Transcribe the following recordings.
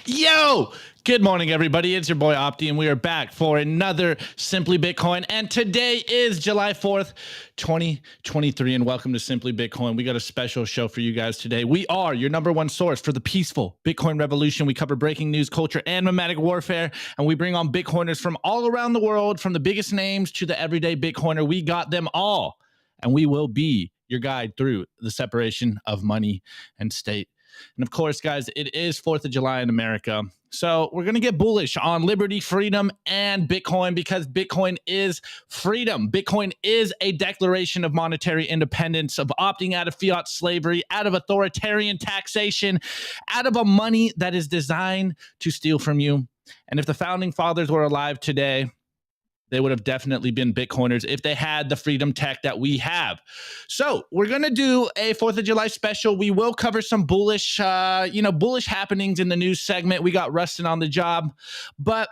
Yo, good morning, everybody. It's your boy Opti, and we are back for another Simply Bitcoin. And today is July 4th, 2023. And welcome to Simply Bitcoin. We got a special show for you guys today. We are your number one source for the peaceful Bitcoin revolution. We cover breaking news, culture, and memetic warfare. And we bring on Bitcoiners from all around the world, from the biggest names to the everyday Bitcoiner. We got them all. And we will be your guide through the separation of money and state. And of course, guys, it is 4th of July in America. So we're going to get bullish on liberty, freedom, and Bitcoin because Bitcoin is freedom. Bitcoin is a declaration of monetary independence, of opting out of fiat slavery, out of authoritarian taxation, out of a money that is designed to steal from you. And if the founding fathers were alive today, they would have definitely been Bitcoiners if they had the freedom tech that we have. So we're going to do a 4th of July special. We will cover some bullish, bullish happenings in the news segment. We got Rustin on the job, but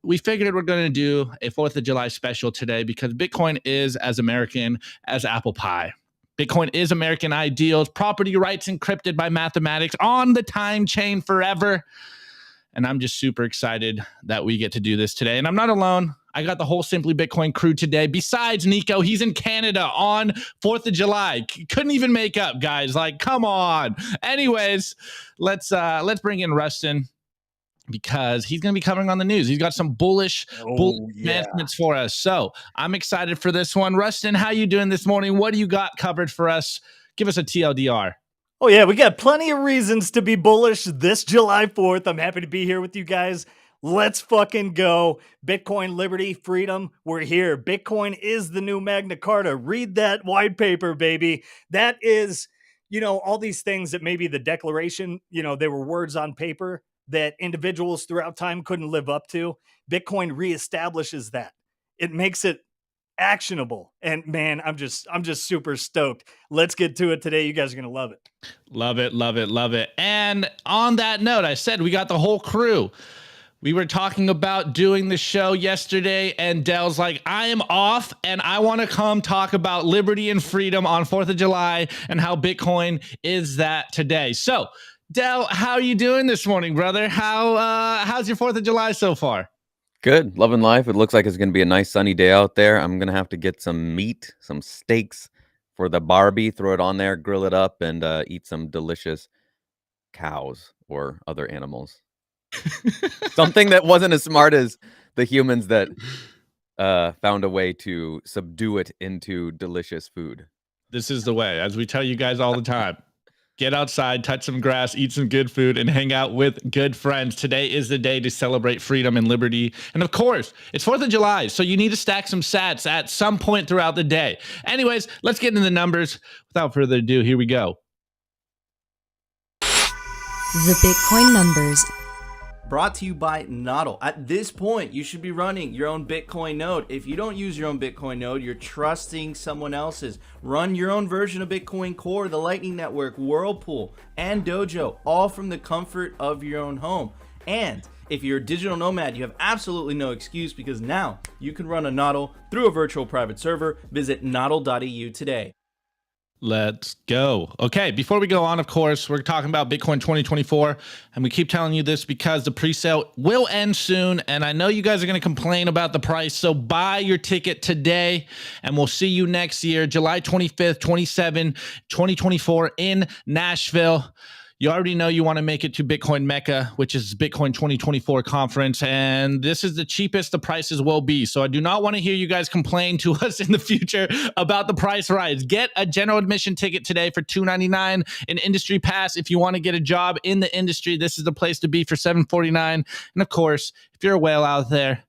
we figured we're going to do a 4th of July special today because Bitcoin is as American as apple pie. Bitcoin is American ideals, property rights encrypted by mathematics on the time chain forever. And I'm just super excited that we get to do this today. And I'm not alone. I got the whole Simply Bitcoin crew today. Besides Nico, he's in Canada on 4th of July. Couldn't even make up, guys. Like, come on. Anyways, let's bring in Rustin because he's going to be covering on the news. He's got some bullish announcements for us. So I'm excited for this one. Rustin, how you doing this morning? What do you got covered for us? Give us a TLDR. Oh, yeah, we got plenty of reasons to be bullish this July 4th. I'm happy to be here with you guys. Let's fucking go. Bitcoin, liberty, freedom, we're here. Bitcoin is the new Magna Carta. Read that white paper, baby. That is, all these things that maybe the Declaration, they were words on paper that individuals throughout time couldn't live up to. Bitcoin reestablishes that. It makes it actionable. And man, I'm just super stoked. Let's get to it today. You guys are going to love it. Love it, love it, love it. And on that note, I said we got the whole crew. We were talking about doing the show yesterday, and Dell's like, I am off, and I want to come talk about liberty and freedom on 4th of July and how Bitcoin is that today. So, Dell, how are you doing this morning, brother? How's your 4th of July so far? Good. Loving life. It looks like it's going to be a nice sunny day out there. I'm going to have to get some meat, some steaks for the Barbie, throw it on there, grill it up, and eat some delicious cows or other animals. Something that wasn't as smart as the humans that found a way to subdue it into delicious food. This is the way, as we tell you guys all the time. Get outside, touch some grass, eat some good food, and hang out with good friends. Today is the day to celebrate freedom and liberty. And of course, it's 4th of July, so you need to stack some sats at some point throughout the day. Anyways, let's get into the numbers. Without further ado, here we go. The Bitcoin numbers. Brought to you by NODL. At this point, you should be running your own Bitcoin node. If you don't use your own Bitcoin node, you're trusting someone else's. Run your own version of Bitcoin Core, the Lightning Network, Whirlpool, and Dojo, all from the comfort of your own home. And if you're a digital nomad, you have absolutely no excuse because now you can run a NODL through a virtual private server. Visit nodl.eu today. Let's go. Okay, before we go on, of course, we're talking about Bitcoin 2024, and we keep telling you this because the pre-sale will end soon, and I know you guys are going to complain about the price, so buy your ticket today, and we'll see you next year, July 25th, 27th, 2024 in Nashville. You already know you want to make it to Bitcoin Mecca, which is Bitcoin 2024 conference, and this is the cheapest the prices will be. So I do not want to hear you guys complain to us in the future about the price rise. Get a general admission ticket today for $299, an industry pass if you want to get a job in the industry. This is the place to be for $749. And of course, if you're a whale out there,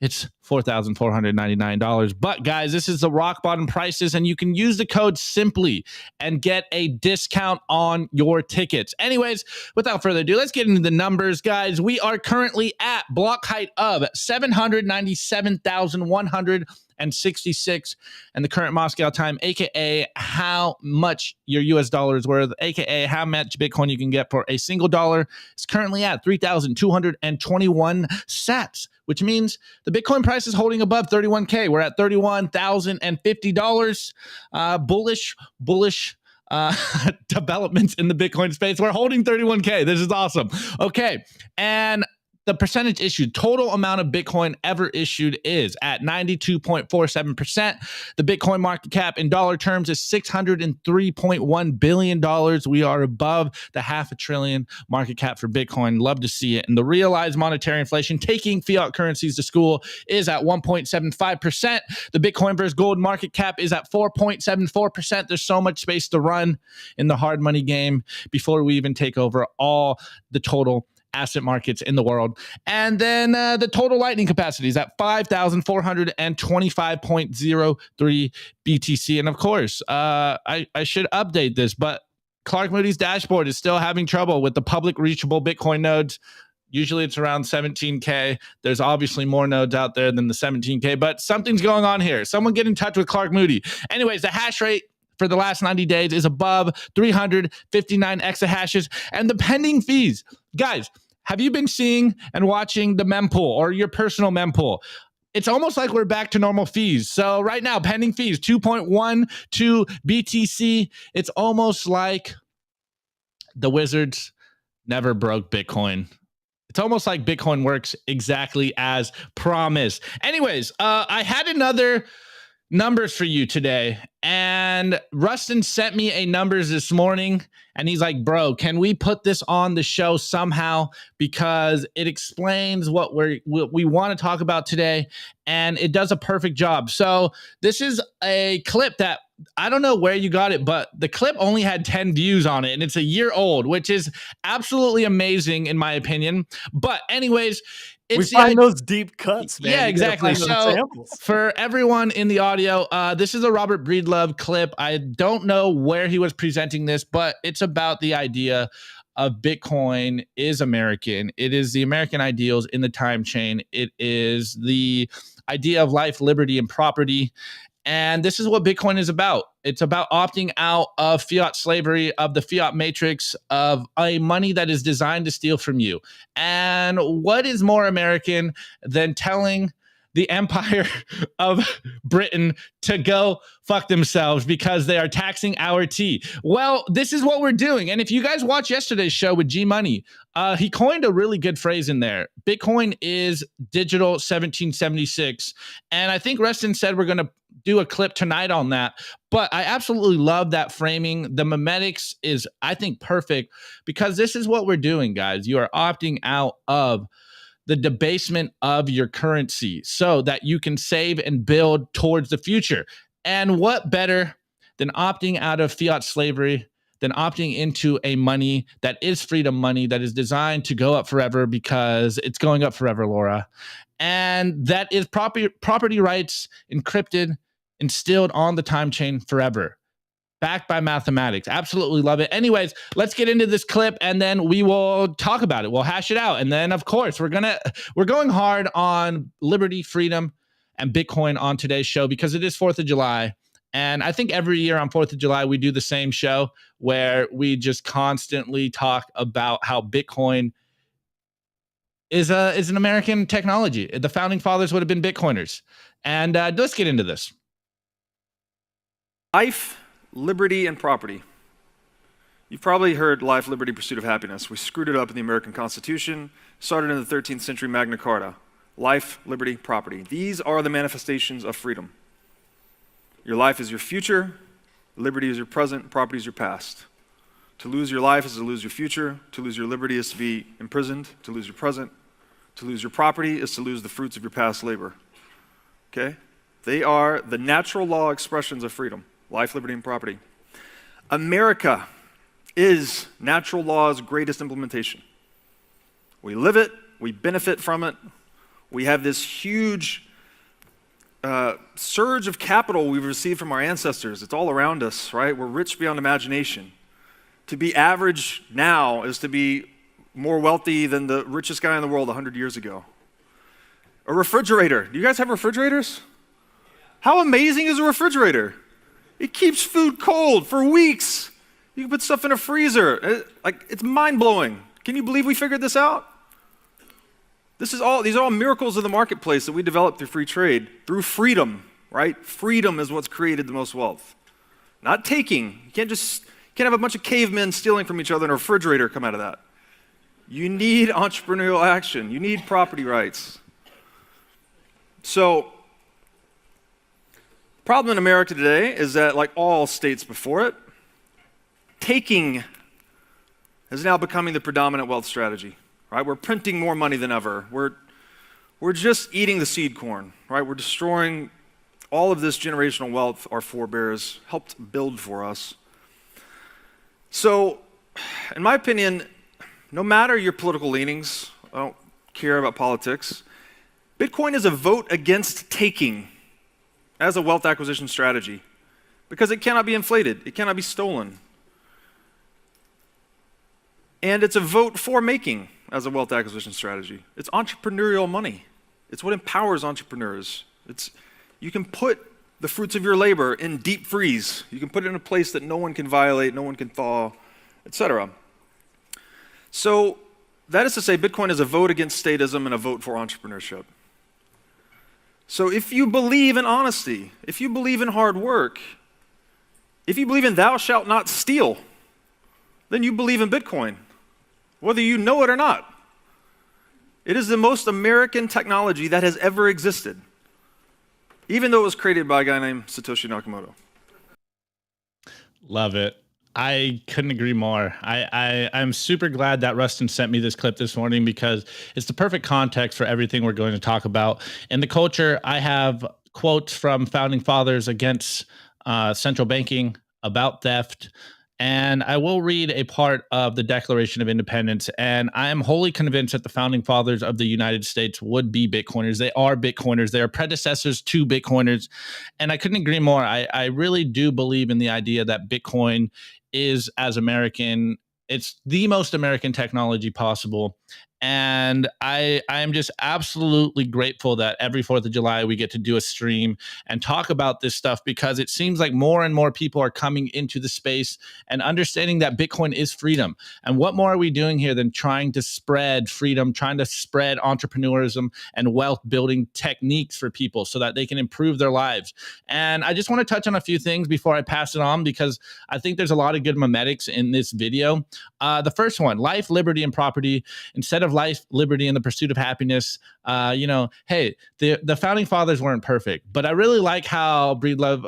it's $4,499. But guys, this is the rock bottom prices, and you can use the code SIMPLY and get a discount on your tickets. Anyways, without further ado, let's get into the numbers, guys. We are currently at block height of 797,166 and the current Moscow time, aka how much your US dollar is worth, aka how much Bitcoin you can get for a single dollar, is currently at 3,221 sats, which means the Bitcoin price price is holding above 31K. We're at $31,050. Bullish developments in the Bitcoin space. We're holding 31K. This is awesome. Okay. And the percentage issued, total amount of Bitcoin ever issued is at 92.47%. The Bitcoin market cap in dollar terms is $603.1 billion. We are above the $500 billion market cap for Bitcoin. Love to see it. And the realized monetary inflation, taking fiat currencies to school, is at 1.75%. The Bitcoin versus gold market cap is at 4.74%. There's so much space to run in the hard money game before we even take over all the total asset markets in the world. And then the total lightning capacity is at 5,425.03 BTC. And of course, I should update this, but Clark Moody's dashboard is still having trouble with the public reachable Bitcoin nodes. Usually it's around 17K. There's obviously more nodes out there than the 17K, but something's going on here. Someone get in touch with Clark Moody. Anyways, the hash rate for the last 90 days is above 359 exahashes. And the pending fees, guys, have you been seeing and watching the mempool or your personal mempool? It's almost like we're back to normal fees. So right now, pending fees, 2.12 BTC. It's almost like the wizards never broke Bitcoin. It's almost like Bitcoin works exactly as promised. Anyways, I had another numbers for you today, and Rustin sent me a numbers this morning, and he's like, bro, can we put this on the show somehow, because it explains what we want to talk about today, and it does a perfect job. So this is a clip that I don't know where you got it, but the clip only had 10 views on it, and it's a year old, which is absolutely amazing in my opinion. But anyways, we find those deep cuts, man. Yeah, exactly. So for everyone in the audio, this is a Robert Breedlove clip. I don't know where he was presenting this, but it's about the idea of Bitcoin is American. It is the American ideals in the time chain. It is the idea of life, liberty, and property. And this is what Bitcoin is about. It's about opting out of fiat slavery, of the fiat matrix, of a money that is designed to steal from you. And what is more American than telling the Empire of Britain to go fuck themselves because they are taxing our tea? Well, this is what we're doing. And if you guys watch yesterday's show with G Money, he coined a really good phrase in there. Bitcoin is digital 1776. And I think Reston said we're going to do a clip tonight on that. But I absolutely love that framing. The memetics is, I think, perfect, because this is what we're doing, guys. You are opting out of the debasement of your currency so that you can save and build towards the future. And what better than opting out of fiat slavery, than opting into a money that is freedom money, that is designed to go up forever, because it's going up forever, Laura. And that is property rights encrypted, instilled on the time chain forever, backed by mathematics. Absolutely love it. Anyways, let's get into this clip, and then we will talk about it. We'll hash it out. And then, of course, we're going hard on liberty, freedom, and Bitcoin on today's show, because it is 4th of July. And I think every year on 4th of July, we do the same show where we just constantly talk about how Bitcoin is an American technology. The founding fathers would have been Bitcoiners. And let's get into this. Life, liberty, and property. You've probably heard life, liberty, pursuit of happiness. We screwed it up in the American Constitution, started in the 13th century Magna Carta. Life, liberty, property. These are the manifestations of freedom. Your life is your future, liberty is your present, property is your past. To lose your life is to lose your future, to lose your liberty is to be imprisoned, to lose your present, to lose your property is to lose the fruits of your past labor. Okay? They are the natural law expressions of freedom. Life, liberty, and property. America is natural law's greatest implementation. We live it, we benefit from it. We have this huge surge of capital we've received from our ancestors. It's all around us, right? We're rich beyond imagination. To be average now is to be more wealthy than the richest guy in the world 100 years ago. A refrigerator. Do you guys have refrigerators? How amazing is a refrigerator? It keeps food cold for weeks. You can put stuff in a freezer. It's mind-blowing. Can you believe we figured this out? These are all miracles of the marketplace that we developed through free trade, through freedom, right? Freedom is what's created the most wealth. Not taking. You can't have a bunch of cavemen stealing from each other and a refrigerator come out of that. You need entrepreneurial action. You need property rights. So, the problem in America today is that, like all states before it, taking is now becoming the predominant wealth strategy. Right? We're printing more money than ever. We're just eating the seed corn, right? We're destroying all of this generational wealth our forebears helped build for us. So, in my opinion, no matter your political leanings, I don't care about politics, Bitcoin is a vote against taking as a wealth acquisition strategy because it cannot be inflated, it cannot be stolen. And it's a vote for making as a wealth acquisition strategy. It's entrepreneurial money. It's what empowers entrepreneurs. You can put the fruits of your labor in deep freeze. You can put it in a place that no one can violate, no one can thaw, etc. So that is to say, Bitcoin is a vote against statism and a vote for entrepreneurship. So if you believe in honesty, if you believe in hard work, if you believe in thou shalt not steal, then you believe in Bitcoin, whether you know it or not. It is the most American technology that has ever existed, even though it was created by a guy named Satoshi Nakamoto. Love it. I couldn't agree more. I'm super glad that Rustin sent me this clip this morning because it's the perfect context for everything we're going to talk about. In the culture, I have quotes from founding fathers against central banking, about theft, and I will read a part of the Declaration of Independence. And I am wholly convinced that the founding fathers of the United States would be Bitcoiners. They are Bitcoiners. They are predecessors to Bitcoiners. And I couldn't agree more. I really do believe in the idea that Bitcoin is as American. It's the most American technology possible. And I am just absolutely grateful that every 4th of July we get to do a stream and talk about this stuff because it seems like more and more people are coming into the space and understanding that Bitcoin is freedom. And what more are we doing here than trying to spread freedom, trying to spread entrepreneurism and wealth building techniques for people so that they can improve their lives? And I just want to touch on a few things before I pass it on because I think there's a lot of good memetics in this video. The first one, life, liberty, and property. Instead of life, liberty, and the pursuit of happiness, hey, the founding fathers weren't perfect, but I really like how Breedlove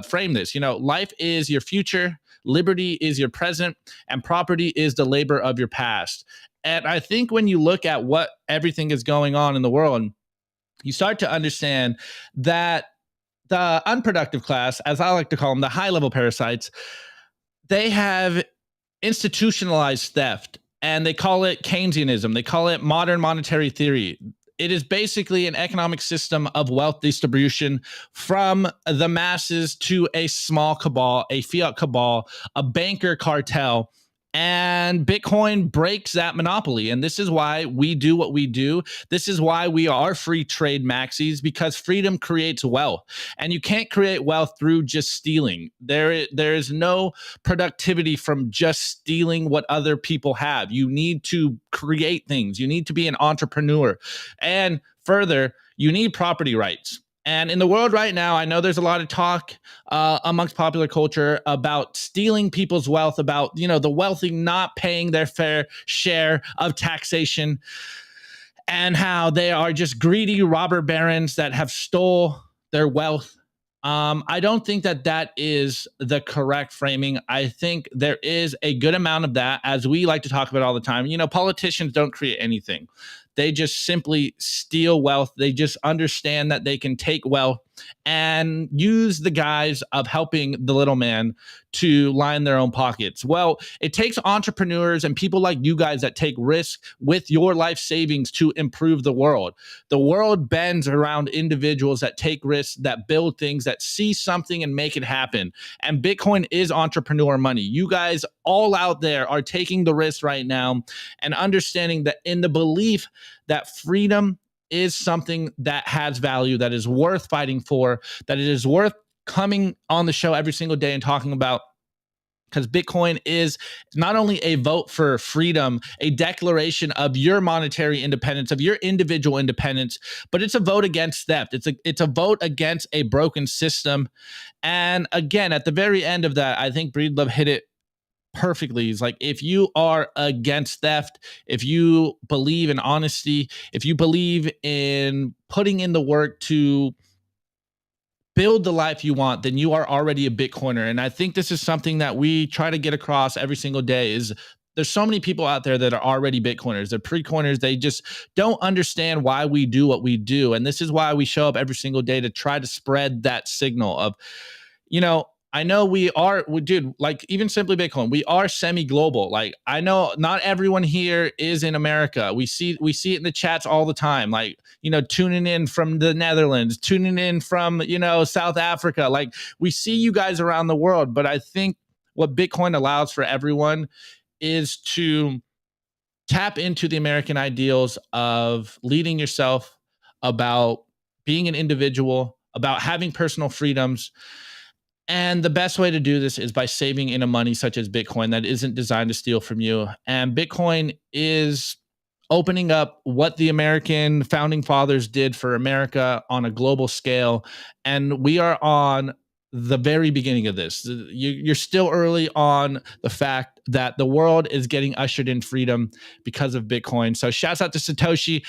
framed this. Life is your future, liberty is your present, and property is the labor of your past. And I think when you look at what everything is going on in the world, you start to understand that the unproductive class, as I like to call them, the high-level parasites, they have institutionalized theft. And they call it Keynesianism. They call it modern monetary theory. It is basically an economic system of wealth distribution from the masses to a small cabal, a fiat cabal, a banker cartel. And Bitcoin breaks that monopoly. And this is why we do what we do. This is why we are free trade maxis, because freedom creates wealth. And you can't create wealth through just stealing. There is no productivity from just stealing what other people have. You need to create things. You need to be an entrepreneur. And further, you need property rights. And in the world right now, I know there's a lot of talk amongst popular culture about stealing people's wealth, about, the wealthy not paying their fair share of taxation and how they are just greedy robber barons that have stole their wealth. I don't think that is the correct framing. I think there is a good amount of that, as we like to talk about all the time. Politicians don't create anything. They just simply steal wealth. They just understand that they can take wealth and use the guise of helping the little man to line their own pockets. Well, it takes entrepreneurs and people like you guys that take risks with your life savings to improve the world. The world bends around individuals that take risks, that build things, that see something and make it happen. And Bitcoin is entrepreneur money. You guys all out there are taking the risk right now and understanding that in the belief that freedom is something that has value, that is worth fighting for, that it is worth coming on the show every single day and talking about. because Bitcoin is not only a vote for freedom, a declaration of your monetary independence, of your individual independence, but it's a vote against theft. It's a vote against a broken system. And again, at the very end of that, I think Breedlove hit it perfectly. It's like, if you are against theft, if you believe in honesty, if you believe in putting in the work to build the life you want, then you are already a Bitcoiner. And I think this is something that we try to get across every single day is there's so many people out there that are already Bitcoiners. They're pre-coiners. They just don't understand why we do what we do. And this is why we show up every single day to try to spread that signal of, I know dude, like even Simply Bitcoin, we are semi-global. Like, I know not everyone here is in America. We see it in the chats all the time. Like, tuning in from the Netherlands, tuning in from, South Africa. Like, we see you guys around the world. But I think what Bitcoin allows for everyone is to tap into the American ideals of leading yourself, about being an individual, about having personal freedoms. And the best way to do this is by saving in a money such as Bitcoin that isn't designed to steal from you. And Bitcoin is opening up what the American founding fathers did for America on a global scale. And we are on the very beginning of this. You're still early on the fact that the world is getting ushered in freedom because of Bitcoin. So shouts out to Satoshi.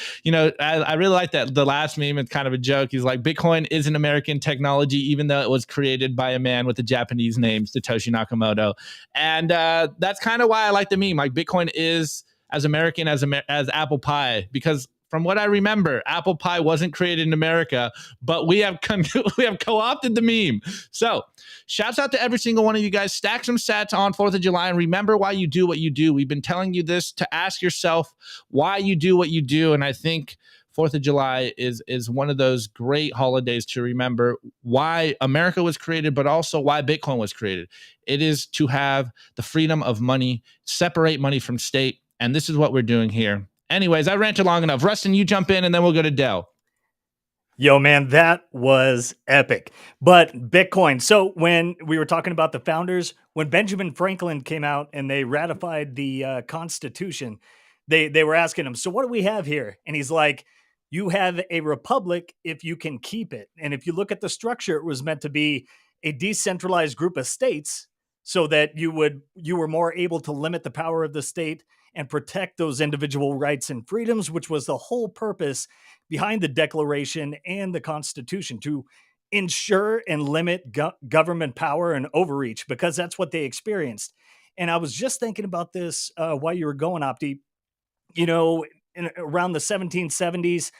I really like that. The last meme, it's kind of a joke. He's like, Bitcoin is an American technology, even though it was created by a man with a Japanese name, Satoshi Nakamoto. And that's kind of why I like the meme. Like, Bitcoin is as American as apple pie, because from what I remember, apple pie wasn't created in America, but we have co-opted the meme. So shouts out to every single one of you guys. Stack some sats on 4th of July and remember why you do what you do. We've been telling you this to ask yourself why you do what you do. And I think 4th of July is one of those great holidays to remember why America was created, but also why Bitcoin was created. It is to have the freedom of money, separate money from state. And this is what we're doing here. Anyways, I ranted long enough. Rustin, you jump in and then we'll go to Dell. Yo, man, that was epic. But Bitcoin. So when we were talking about the founders, when Benjamin Franklin came out and they ratified the Constitution, they were asking him, so what do we have here? And he's like, you have a republic if you can keep it. And if you look at the structure, it was meant to be a decentralized group of states so that you were more able to limit the power of the state and protect those individual rights and freedoms, which was the whole purpose behind the Declaration and the Constitution, to ensure and limit government power and overreach, because that's what they experienced. And I was just thinking about this while you were going, Opti. Around the 1770s,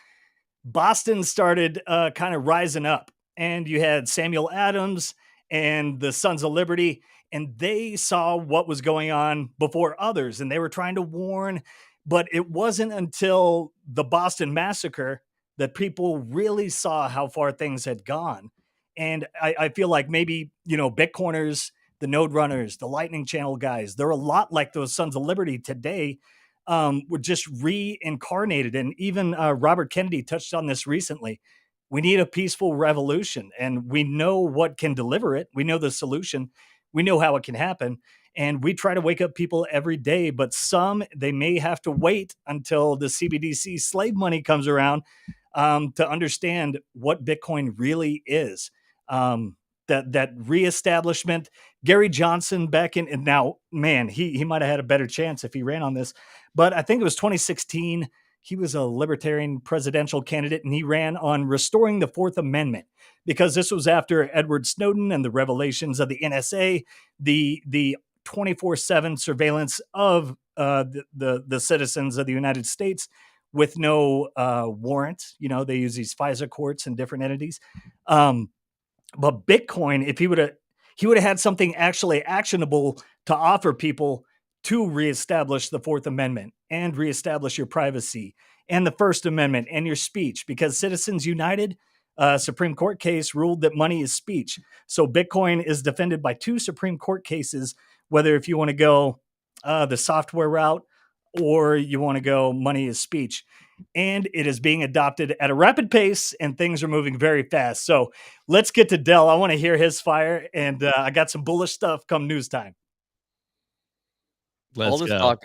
Boston started kind of rising up, and you had Samuel Adams and the Sons of Liberty, and they saw what was going on before others, and they were trying to warn. But it wasn't until the Boston Massacre that people really saw how far things had gone. And I feel like maybe, Bitcoiners, the Node Runners, the Lightning Channel guys, they're a lot like those Sons of Liberty today, were just reincarnated. And even Robert Kennedy touched on this recently. We need a peaceful revolution, and we know what can deliver it. We know the solution. We know how it can happen. And we try to wake up people every day, but some, they may have to wait until the CBDC slave money comes around to understand what Bitcoin really is. That reestablishment, Gary Johnson back in, and now, man, he might have had a better chance if he ran on this, but I think it was 2016. He was a libertarian presidential candidate, and he ran on restoring the Fourth Amendment, because this was after Edward Snowden and the revelations of the NSA, the 24/7 surveillance of the citizens of the United States with no warrant. They use these FISA courts and different entities. But Bitcoin, if he would have had something actually actionable to offer people to reestablish the Fourth Amendment and reestablish your privacy and the First Amendment and your speech, because Citizens United, Supreme Court case, ruled that money is speech. So Bitcoin is defended by 2 Supreme Court cases, whether if you want to go the software route or you want to go money is speech. And it is being adopted at a rapid pace, and things are moving very fast. So let's get to Dell. I want to hear his fire, and I got some bullish stuff come news time. Let's go.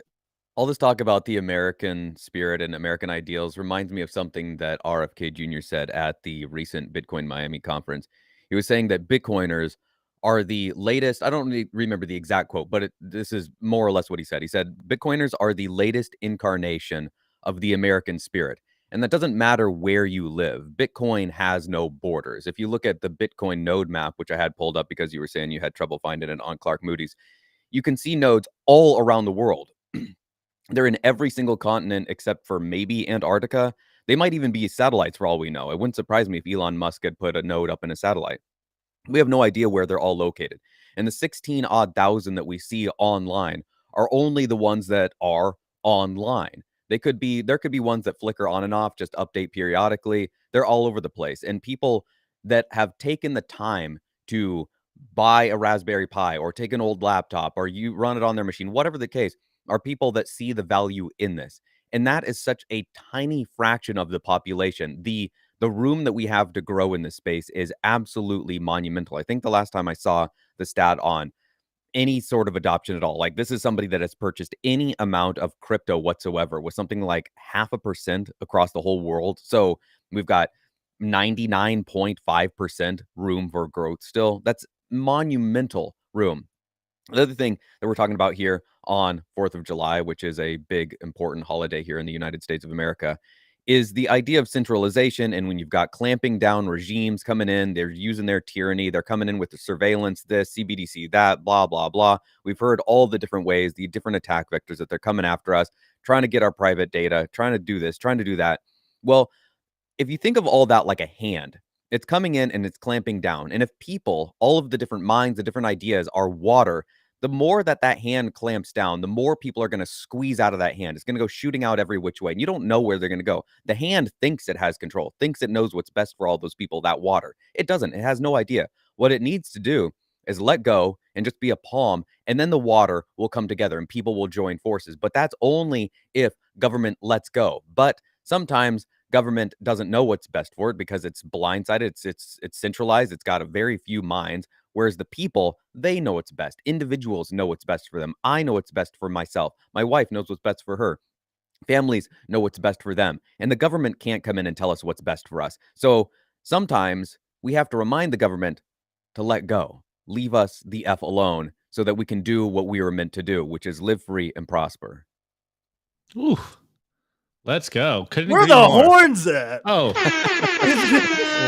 All this talk about the American spirit and American ideals reminds me of something that RFK Jr. said at the recent Bitcoin Miami conference. He was saying that Bitcoiners are the latest, I don't remember the exact quote, but this is more or less what he said. He said, Bitcoiners are the latest incarnation of the American spirit. And that doesn't matter where you live. Bitcoin has no borders. If you look at the Bitcoin node map, which I had pulled up because you were saying you had trouble finding it on Clark Moody's, you can see nodes all around the world. They're in every single continent except for maybe Antarctica. They might even be satellites for all we know. It wouldn't surprise me if Elon Musk had put a node up in a satellite. We have no idea where they're all located. And the 16 odd thousand that we see online are only the ones that are online. There could be ones that flicker on and off, just update periodically. They're all over the place. And people that have taken the time to buy a Raspberry Pi or take an old laptop or you run it on their machine, whatever the case, are people that see the value in this. And that is such a tiny fraction of the population. The room that we have to grow in this space is absolutely monumental. I think the last time I saw the stat on any sort of adoption at all, like this is somebody that has purchased any amount of crypto whatsoever, with something like 0.5% across the whole world. So we've got 99.5% room for growth still. That's monumental room. Another thing that we're talking about here on 4th of July, which is a big, important holiday here in the United States of America, is the idea of centralization. And when you've got clamping down regimes coming in, they're using their tyranny, they're coming in with the surveillance, this, CBDC, that, blah, blah, blah. We've heard all the different ways, the different attack vectors that they're coming after us, trying to get our private data, trying to do this, trying to do that. Well, if you think of all that like a hand, it's coming in and it's clamping down. And if people, all of the different minds, the different ideas are water, the more that hand clamps down, the more people are going to squeeze out of that hand. It's going to go shooting out every which way. And you don't know where they're going to go. The hand thinks it has control, thinks it knows what's best for all those people, that water. It doesn't. It has no idea. What it needs to do is let go and just be a palm. And then the water will come together and people will join forces. But that's only if government lets go. But sometimes government doesn't know what's best for it because it's blindsided. It's centralized. It's got a very few minds. Whereas the people, they know what's best. Individuals know what's best for them. I know what's best for myself. My wife knows what's best for her. Families know what's best for them. And the government can't come in and tell us what's best for us. So sometimes we have to remind the government to let go. Leave us the F alone so that we can do what we were meant to do, which is live free and prosper. Ooh. Let's go. Where are the horns at? Oh,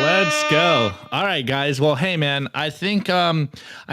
let's go. All right, guys. Well, hey, man, I think I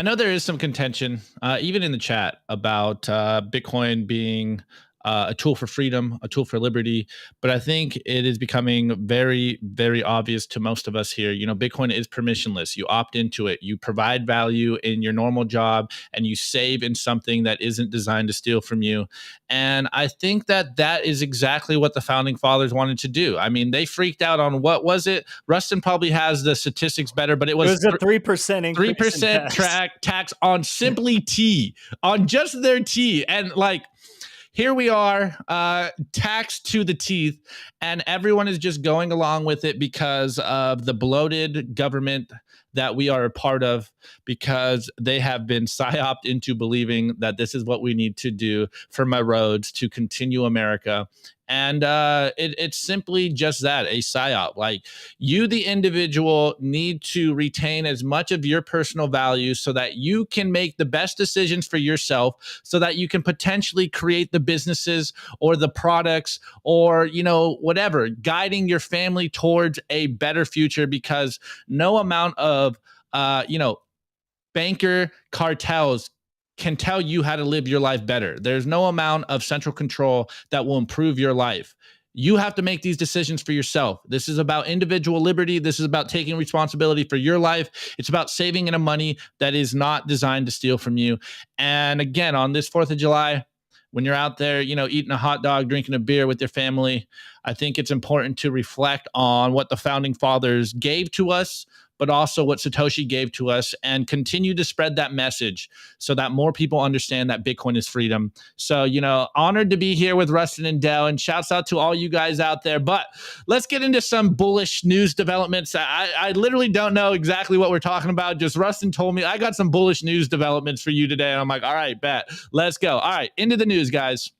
know there is some contention, even in the chat, about Bitcoin being a tool for freedom, a tool for liberty. But I think it is becoming very, very obvious to most of us here. You know, Bitcoin is permissionless. You opt into it. You provide value in your normal job and you save in something that isn't designed to steal from you. And I think that that is exactly what the founding fathers wanted to do. I mean, they freaked out on, what was it? Rustin probably has the statistics better, but it was a 3% increase. 3% tax on simply tea, on just their tea. And like, here we are, taxed to the teeth, and everyone is just going along with it because of the bloated government that we are a part of, because they have been psyoped into believing that this is what we need to do for my roads to continue America. And it's simply just that, a psyop. Like, you, the individual, need to retain as much of your personal value so that you can make the best decisions for yourself, so that you can potentially create the businesses or the products or, you know, whatever, guiding your family towards a better future, because no amount of, banker cartels can tell you how to live your life better. There's no amount of central control that will improve your life. You have to make these decisions for yourself. This is about individual liberty. This is about taking responsibility for your life. It's about saving in a money that is not designed to steal from you. And again, on this 4th of July, when you're out there, you know, eating a hot dog, drinking a beer with your family, I think it's important to reflect on what the founding fathers gave to us, but also what Satoshi gave to us, and continue to spread that message so that more people understand that Bitcoin is freedom. So, honored to be here with Rustin and Dell, and shouts out to all you guys out there. But let's get into some bullish news developments. I literally don't know exactly what we're talking about. Just Rustin told me I got some bullish news developments for you today. And I'm like, all right, bet. Let's go. All right, into the news, guys.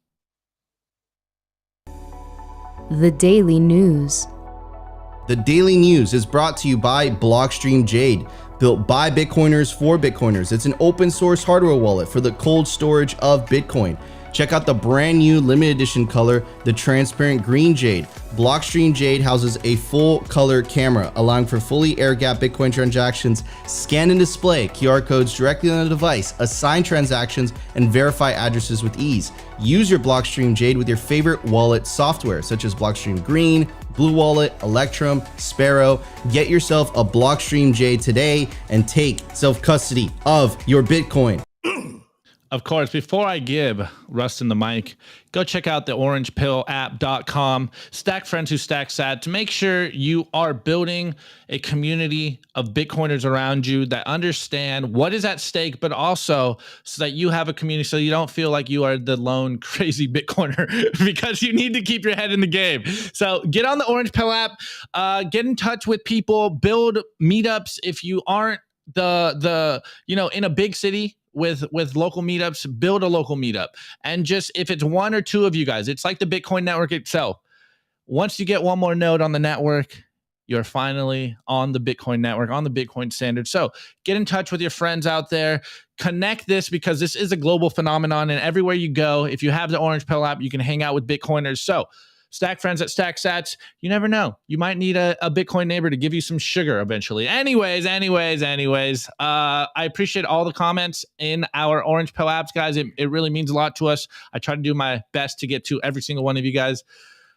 The Daily News. The Daily News is brought to you by Blockstream Jade, built by Bitcoiners for Bitcoiners. It's an open source hardware wallet for the cold storage of Bitcoin. Check out the brand new limited edition color, the transparent green Jade. Blockstream Jade houses a full color camera, allowing for fully air-gapped Bitcoin transactions, scan and display QR codes directly on the device, assign transactions, and verify addresses with ease. Use your Blockstream Jade with your favorite wallet software, such as Blockstream Green, Blue Wallet, Electrum, Sparrow. Get yourself a Blockstream Jade today and take self-custody of your Bitcoin. Of course, before I give Rustin the mic, go check out the orangepillapp.com. Stack friends who stack sat to make sure you are building a community of Bitcoiners around you that understand what is at stake, but also so that you have a community so you don't feel like you are the lone crazy Bitcoiner because you need to keep your head in the game. So get on the Orange Pill app, get in touch with people, build meetups if you aren't in a big city with local meetups, build a local meetup. And just if it's one or two of you guys, it's like the Bitcoin network itself. Once you get one more node on the network, you're finally on the Bitcoin network, on the Bitcoin standard. So get in touch with your friends out there, connect this, because this is a global phenomenon, and everywhere you go, if you have the Orange Pill app, you can hang out with Bitcoiners. So stack friends at Stack Sats. You never know. You might need a Bitcoin neighbor to give you some sugar eventually. Anyways. I appreciate all the comments in our Orange Pill apps, guys. It really means a lot to us. I try to do my best to get to every single one of you guys.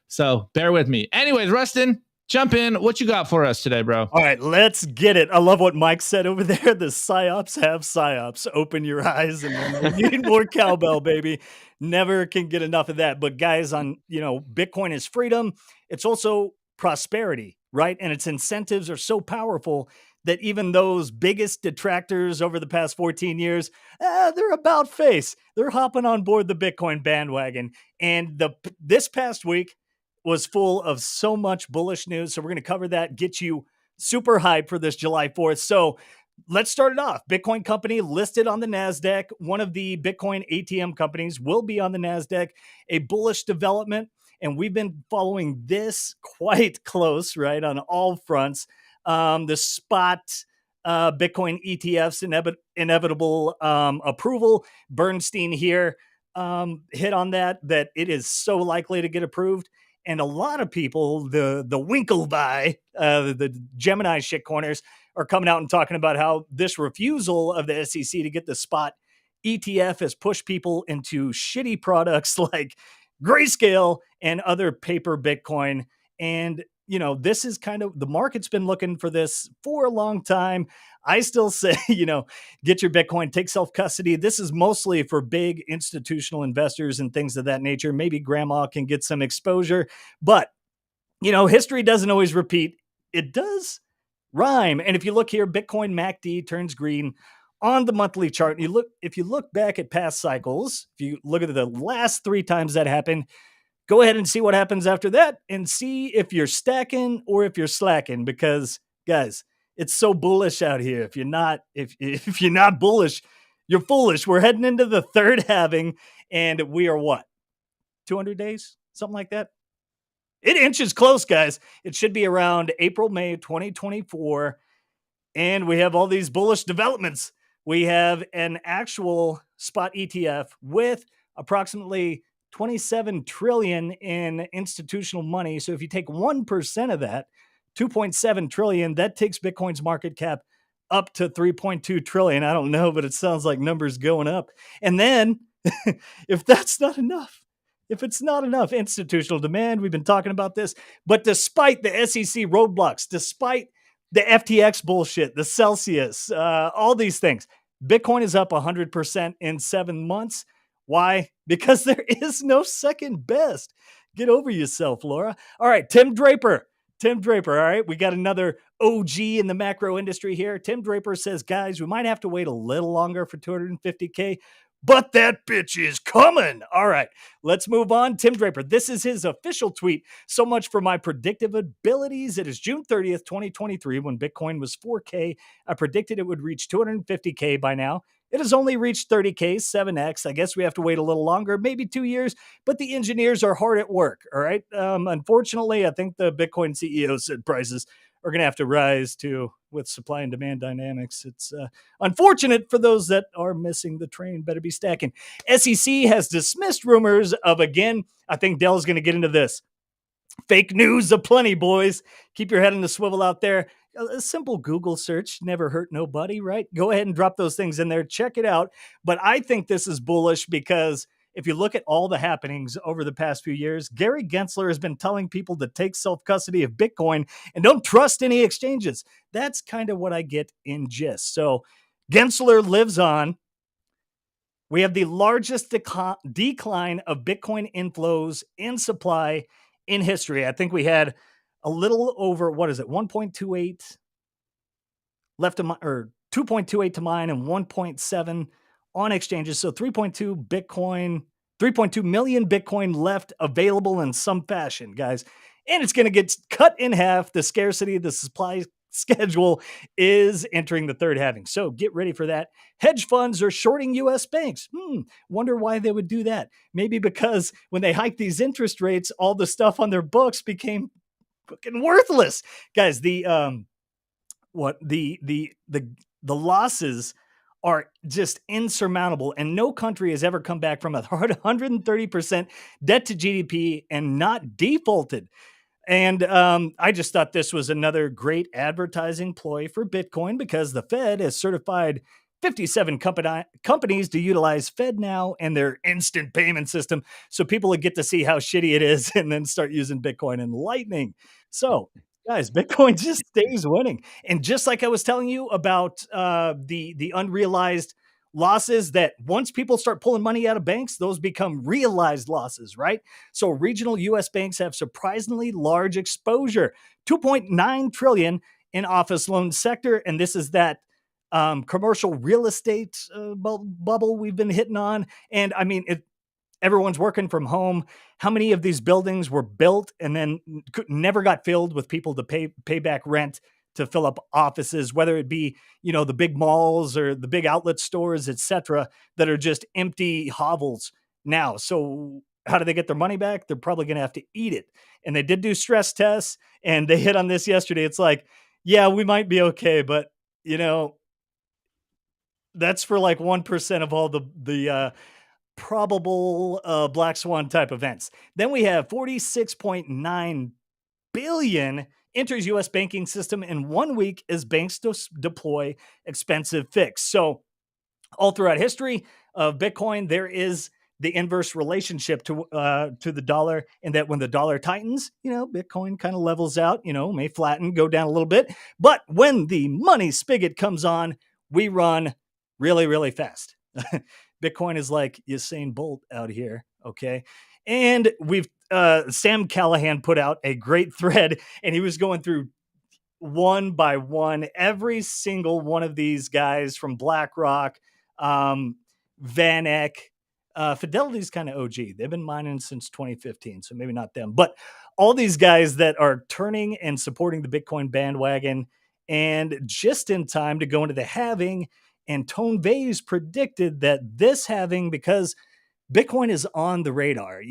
So bear with me. Anyways, Rustin, jump in. What you got for us today, bro? All right, let's get it. I love what Mike said over there. The psyops have psyops. Open your eyes, and you need more cowbell, baby. Never can get enough of that. But guys, Bitcoin is freedom. It's also prosperity, right? And its incentives are so powerful that even those biggest detractors over the past 14 years, they're about face. They're hopping on board the Bitcoin bandwagon. And this past week was full of so much bullish news. So we're going to cover that, get you super hyped for this July 4th. So let's start it off. Bitcoin company listed on the NASDAQ. One of the Bitcoin ATM companies will be on the NASDAQ. A bullish development. And we've been following this quite close, right, on all fronts. The spot Bitcoin ETFs inevitable approval. Bernstein here hit on that it is so likely to get approved. And a lot of people, the Winklevi, the Gemini shitcoiners, are coming out and talking about how this refusal of the SEC to get the spot ETF has pushed people into shitty products like Grayscale and other paper Bitcoin. And, this is kind of, the market's been looking for this for a long time. I still say, get your Bitcoin, take self-custody. This is mostly for big institutional investors and things of that nature. Maybe grandma can get some exposure, but, history doesn't always repeat. It does rhyme. And if you look here, Bitcoin MACD turns green on the monthly chart. And if you look back at past cycles, if you look at the last 3 times that happened, go ahead and see what happens after that and see if you're stacking or if you're slacking, because guys, it's so bullish out here. If you're not bullish, you're foolish. We're heading into the third halving, and we are what? 200 days? Something like that? It inches close, guys. It should be around April, May 2024. And we have all these bullish developments. We have an actual spot ETF with approximately 27 trillion in institutional money. So if you take 1% of that, 2.7 trillion, that takes Bitcoin's market cap up to 3.2 trillion. I don't know, but it sounds like numbers going up. And then if that's not enough, if it's not enough institutional demand, we've been talking about this, but despite the SEC roadblocks, despite the FTX bullshit, the Celsius, all these things, Bitcoin is up 100% in 7 months. Why? Because there is no second best. Get over yourself, Laura. All right, Tim Draper Tim Draper, all right, we got another OG in the macro industry here. Tim Draper says, guys, we might have to wait a little longer for 250K, but that bitch is coming. All right, let's move on. Tim Draper, this is his official tweet. So much for my predictive abilities. It is June 30th, 2023, when Bitcoin was 4K. I predicted it would reach 250K by now. It has only reached 30K, 7X. I guess we have to wait a little longer, maybe 2 years, but the engineers are hard at work. All right. Unfortunately, I think the Bitcoin CEO said prices are going to have to rise too with supply and demand dynamics. It's unfortunate for those that are missing the train. Better be stacking. SEC has dismissed rumors of, again, I think Dell's going to get into this. Fake news aplenty, boys. Keep your head on the swivel out there. A simple Google search never hurt nobody, right? Go ahead and drop those things in there. Check it out. But I think this is bullish because if you look at all the happenings over the past few years, Gary Gensler has been telling people to take self-custody of Bitcoin and don't trust any exchanges. That's kind of what I get in gist. So Gensler lives on. We have the largest decline of Bitcoin inflows in supply in history. I think we had a little over, 1.28 left to mine, or 2.28 to mine and 1.7 on exchanges. So 3.2 million Bitcoin left available in some fashion, guys. And it's going to get cut in half. The scarcity, the supply schedule is entering the third halving. So get ready for that. Hedge funds are shorting US banks. Wonder why they would do that. Maybe because when they hiked these interest rates, all the stuff on their books became fucking worthless. Guys, the losses are just insurmountable, and no country has ever come back from a 130% debt to GDP and not defaulted. And I just thought this was another great advertising ploy for Bitcoin because the Fed has certified 57 companies to utilize FedNow and their instant payment system. So people would get to see how shitty it is and then start using Bitcoin and Lightning. So guys, Bitcoin just stays winning. And just like I was telling you about the unrealized losses, that once people start pulling money out of banks, those become realized losses, right? So regional US banks have surprisingly large exposure, 2.9 trillion in office loan sector. And this is that commercial real estate bubble we've been hitting on. And I mean, everyone's working from home. How many of these buildings were built and then never got filled with people to pay back rent to fill up offices, whether it be, the big malls or the big outlet stores, etc., that are just empty hovels now. So how do they get their money back? They're probably going to have to eat it. And they did do stress tests, and they hit on this yesterday. It's like, yeah, we might be okay, but that's for like 1% of all the probable black swan type events. Then we have 46.9 billion enters U.S. banking system in 1 week as banks deploy expensive fix. So all throughout history of Bitcoin, there is the inverse relationship to the dollar, and that when the dollar tightens, Bitcoin kind of levels out, may flatten, go down a little bit. But when the money spigot comes on, we run really, really fast. Bitcoin is like Usain Bolt out here, okay? And we've Sam Callahan put out a great thread, and he was going through one by one every single one of these guys from BlackRock, Van Eck. Fidelity's kind of OG. They've been mining since 2015, so maybe not them. But all these guys that are turning and supporting the Bitcoin bandwagon, and just in time to go into the halving. And Tone Vays predicted that this halving, because Bitcoin is on the radar,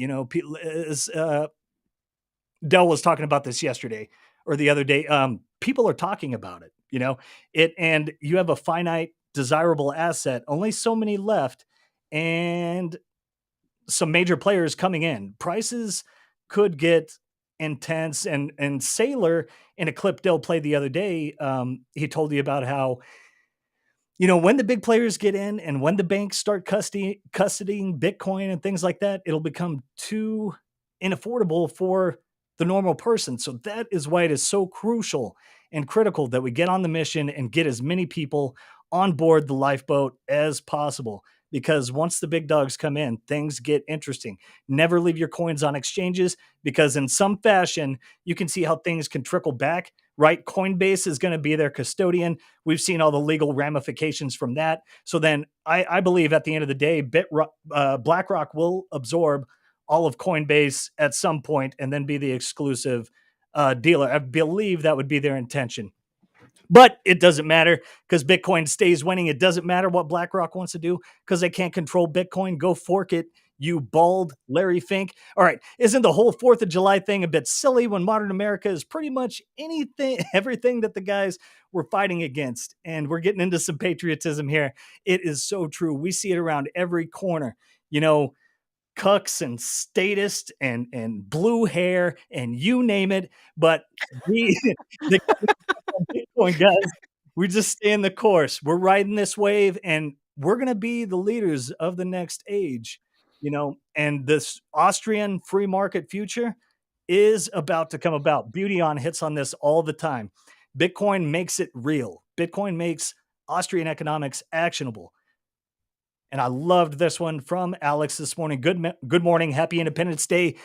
Dell was talking about this yesterday or the other day. People are talking about it, and you have a finite desirable asset, only so many left, and some major players coming in. Prices could get intense. And Saylor, in a clip Dell played the other day, he told you about how, when the big players get in and when the banks start custodying Bitcoin and things like that, it'll become too unaffordable for the normal person. So that is why it is so crucial and critical that we get on the mission and get as many people on board the lifeboat as possible. because once the big dogs come in, things get interesting. Never leave your coins on exchanges, because in some fashion, you can see how things can trickle back, right? Coinbase is going to be their custodian. We've seen all the legal ramifications from that. So then I believe at the end of the day, BlackRock will absorb all of Coinbase at some point and then be the exclusive dealer. I believe that would be their intention. But it doesn't matter because Bitcoin stays winning. It doesn't matter what BlackRock wants to do because they can't control Bitcoin. Go fork it, you bald Larry Fink. All right, isn't the whole 4th of July thing a bit silly when modern America is pretty much everything that the guys were fighting against? And we're getting into some patriotism here. It is so true. We see it around every corner. You know, cucks and statists and blue hair and you name it. But the Bitcoin guys, we just stay in the course. We're riding this wave, and we're going to be the leaders of the next age, you know, and this Austrian free market future is about to come about. Beauty on hits on this all the time. Bitcoin makes it real. Bitcoin makes Austrian economics actionable. And I loved this one from Alex this morning. Good morning. Happy Independence Day.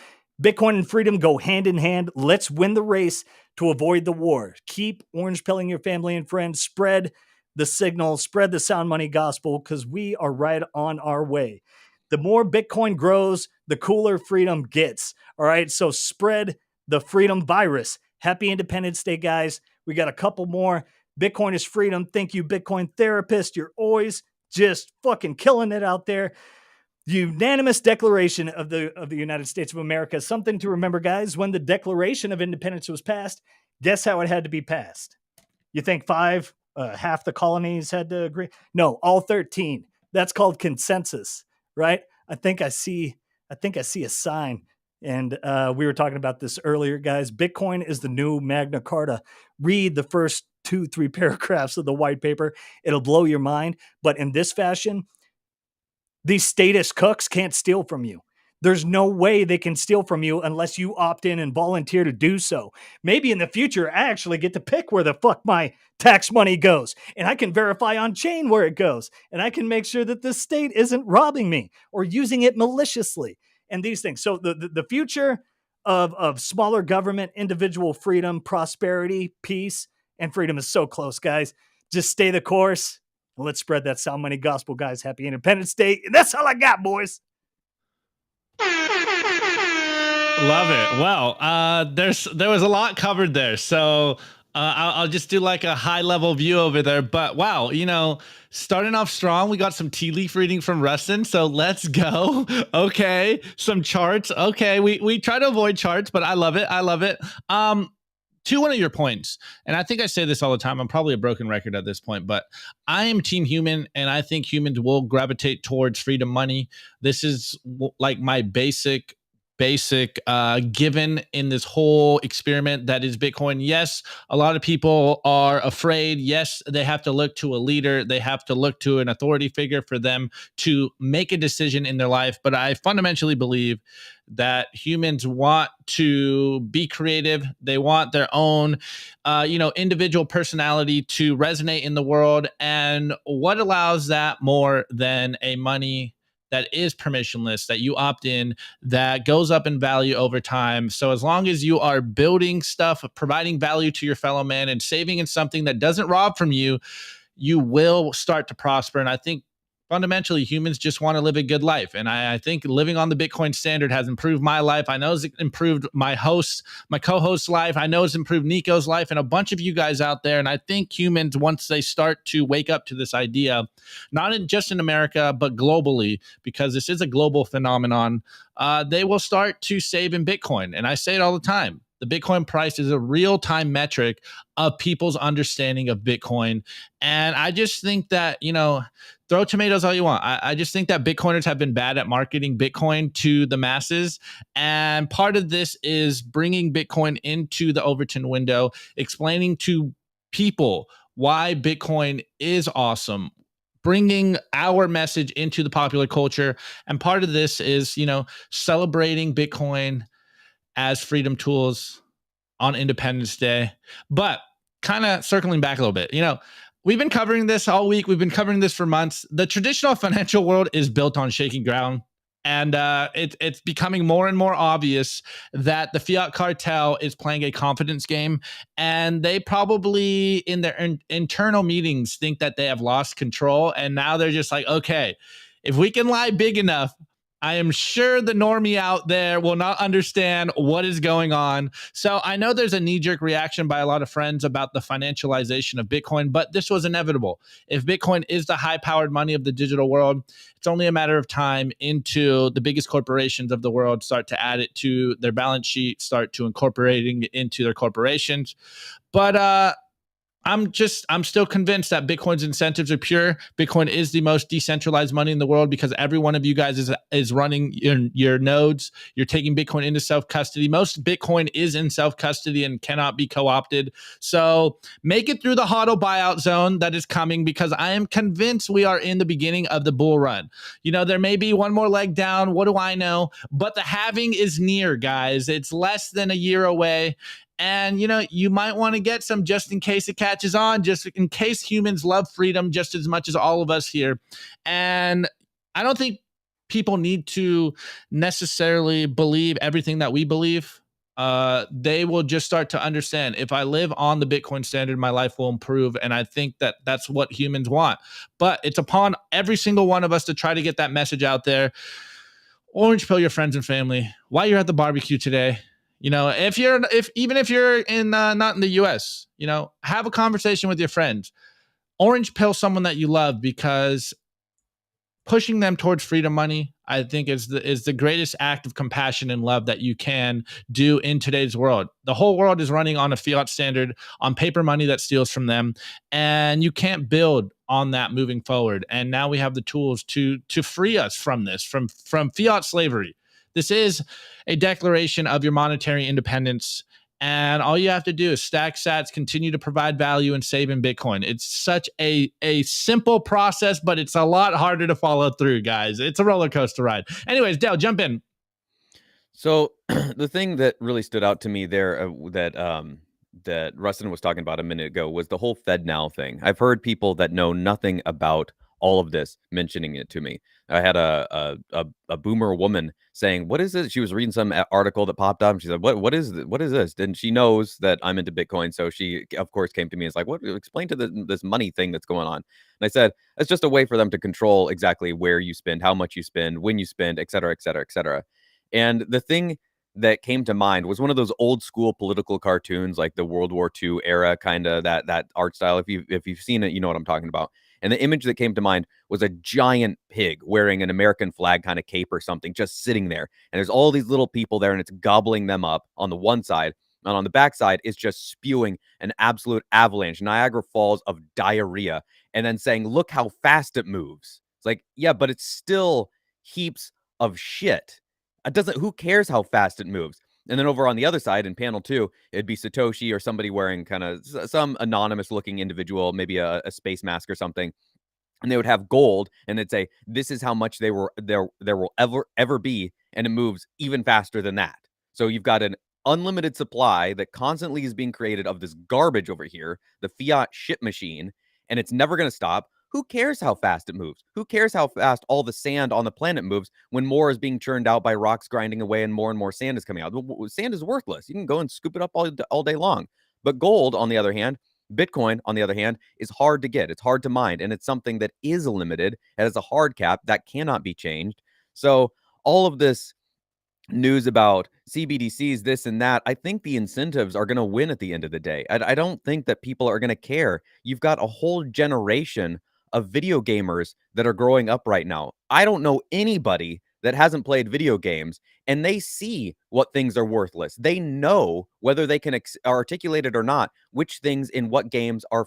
Bitcoin and freedom go hand in hand. Let's win the race to avoid the war. Keep orange pilling your family and friends. Spread the signal. Spread the sound money gospel, because we are right on our way. The more Bitcoin grows, the cooler freedom gets. All right. So spread the freedom virus. Happy Independence Day, guys. We got a couple more. Bitcoin is freedom. Thank you, Bitcoin therapist. You're always just fucking killing it out there. The unanimous declaration of the United States of America. Something to remember, guys. When the Declaration of Independence was passed, guess how it had to be passed? You think half the colonies had to agree? No, all 13. That's called consensus, right? I think I see a sign. And we were talking about this earlier, guys. Bitcoin is the new Magna Carta. Read the first 2-3 paragraphs of the white paper. It'll blow your mind. But in this fashion, these statist cooks can't steal from you. There's no way they can steal from you unless you opt in and volunteer to do so. Maybe in the future, I actually get to pick where the fuck my tax money goes. And I can verify on chain where it goes. And I can make sure that the state isn't robbing me or using it maliciously. And these things. So the future of smaller government, individual freedom, prosperity, peace, and freedom is so close, guys. Just stay the course. Let's spread that sound money gospel, guys. Happy Independence Day. And that's all I got, boys. Love it. Well, there was a lot covered there. So I'll just do like a high level view over there. But wow, you know, starting off strong, we got some tea leaf reading from Rustin. So let's go. Okay. Some charts. Okay. We try to avoid charts, but I love it. I love it. To one of your points, and I think I say this all the time, I'm probably a broken record at this point, but I am team human, and I think humans will gravitate towards freedom money. This is like my basic given in this whole experiment that is Bitcoin. Yes, a lot of people are afraid. Yes, they have to look to a leader. They have to look to an authority figure for them to make a decision in their life. But I fundamentally believe that humans want to be creative. They want their own, individual personality to resonate in the world. And what allows that more than a money that is permissionless, that you opt in, that goes up in value over time? So as long as you are building stuff, providing value to your fellow man, and saving in something that doesn't rob from you, you will start to prosper. And I think fundamentally humans just want to live a good life. And I think living on the Bitcoin standard has improved my life. I know it's improved my co-host's life. I know it's improved Nico's life and a bunch of you guys out there. And I think humans, once they start to wake up to this idea, not just in America, but globally, because this is a global phenomenon, they will start to save in Bitcoin. And I say it all the time. The Bitcoin price is a real-time metric of people's understanding of Bitcoin. And I just think that, throw tomatoes all you want. I just think that Bitcoiners have been bad at marketing Bitcoin to the masses. And part of this is bringing Bitcoin into the Overton window, explaining to people why Bitcoin is awesome, bringing our message into the popular culture. And part of this is, celebrating Bitcoin as freedom tools on Independence Day. But kind of circling back a little bit, we've been covering this all week. We've been covering this for months. The traditional financial world is built on shaky ground. And it's becoming more and more obvious that the fiat cartel is playing a confidence game. And they probably, in their internal meetings, think that they have lost control. And now they're just like, okay, if we can lie big enough, I am sure the normie out there will not understand what is going on. So I know there's a knee-jerk reaction by a lot of friends about the financialization of Bitcoin, but this was inevitable. If Bitcoin is the high-powered money of the digital world, it's only a matter of time into the biggest corporations of the world start to add it to their balance sheet, start to incorporating it into their corporations. But I'm still convinced that Bitcoin's incentives are pure. Bitcoin is the most decentralized money in the world because every one of you guys is running your nodes. You're taking Bitcoin into self-custody. Most Bitcoin is in self-custody and cannot be co-opted. So make it through the HODL buyout zone that is coming, because I am convinced we are in the beginning of the bull run. You know, there may be one more leg down. What do I know? But the halving is near, guys. It's less than a year away. And, you know, you might want to get some just in case it catches on, just in case humans love freedom just as much as all of us here. And I don't think people need to necessarily believe everything that we believe. They will just start to understand, if I live on the Bitcoin standard, my life will improve. And I think that that's what humans want. But it's upon every single one of us to try to get that message out there. Orange pill your friends and family while you're at the barbecue today. You know, even if you're in not in the US, you know, have a conversation with your friends. Orange pill someone that you love, because pushing them towards freedom money, I think, is the greatest act of compassion and love that you can do in today's world. The whole world is running on a fiat standard, on paper money that steals from them, and you can't build on that moving forward. And now we have the tools to free us from this, from fiat slavery. This is a declaration of your monetary independence. And all you have to do is stack sats, continue to provide value, and save in Bitcoin. It's such a simple process, but it's a lot harder to follow through, guys. It's a roller coaster ride. Anyways, Dale, jump in. So the thing that really stood out to me there that Rustin was talking about a minute ago was the whole FedNow thing. I've heard people that know nothing about all of this mentioning it to me. I had a boomer woman saying, "What is this?" She was reading some article that popped up. And she said, "What is this?" And she knows that I'm into Bitcoin, so she of course came to me and was like, "What? Explain to this money thing that's going on." And I said, "It's just a way for them to control exactly where you spend, how much you spend, when you spend, et cetera, et cetera, et cetera." And the thing that came to mind was one of those old school political cartoons, like the World War II era, kind of that art style. If you've seen it, you know what I'm talking about. And the image that came to mind was a giant pig wearing an American flag kind of cape or something, just sitting there. And there's all these little people there, and it's gobbling them up on the one side. And on the back side, it's just spewing an absolute avalanche, Niagara Falls of diarrhea, and then saying, "Look how fast it moves." It's like, yeah, but it's still heaps of shit. It doesn't, who cares how fast it moves? And then over on the other side in panel 2, it'd be Satoshi or somebody wearing kind of some anonymous looking individual, maybe a space mask or something. And they would have gold, and they'd say, "This is how much there will ever be," and it moves even faster than that. So you've got an unlimited supply that constantly is being created of this garbage over here, the fiat shit machine, and it's never going to stop. Who cares how fast it moves? Who cares how fast all the sand on the planet moves when more is being churned out by rocks grinding away and more sand is coming out? Sand is worthless. You can go and scoop it up all day long. But gold, on the other hand, Bitcoin, on the other hand, is hard to get. It's hard to mine, and it's something that is limited. It has a hard cap that cannot be changed. So all of this news about CBDCs, this and that, I think the incentives are going to win at the end of the day. I don't think that people are going to care. You've got a whole generation of video gamers that are growing up right now. I don't know anybody that hasn't played video games, and they see what things are worthless. They know, whether they can articulate it or not, which things in what games are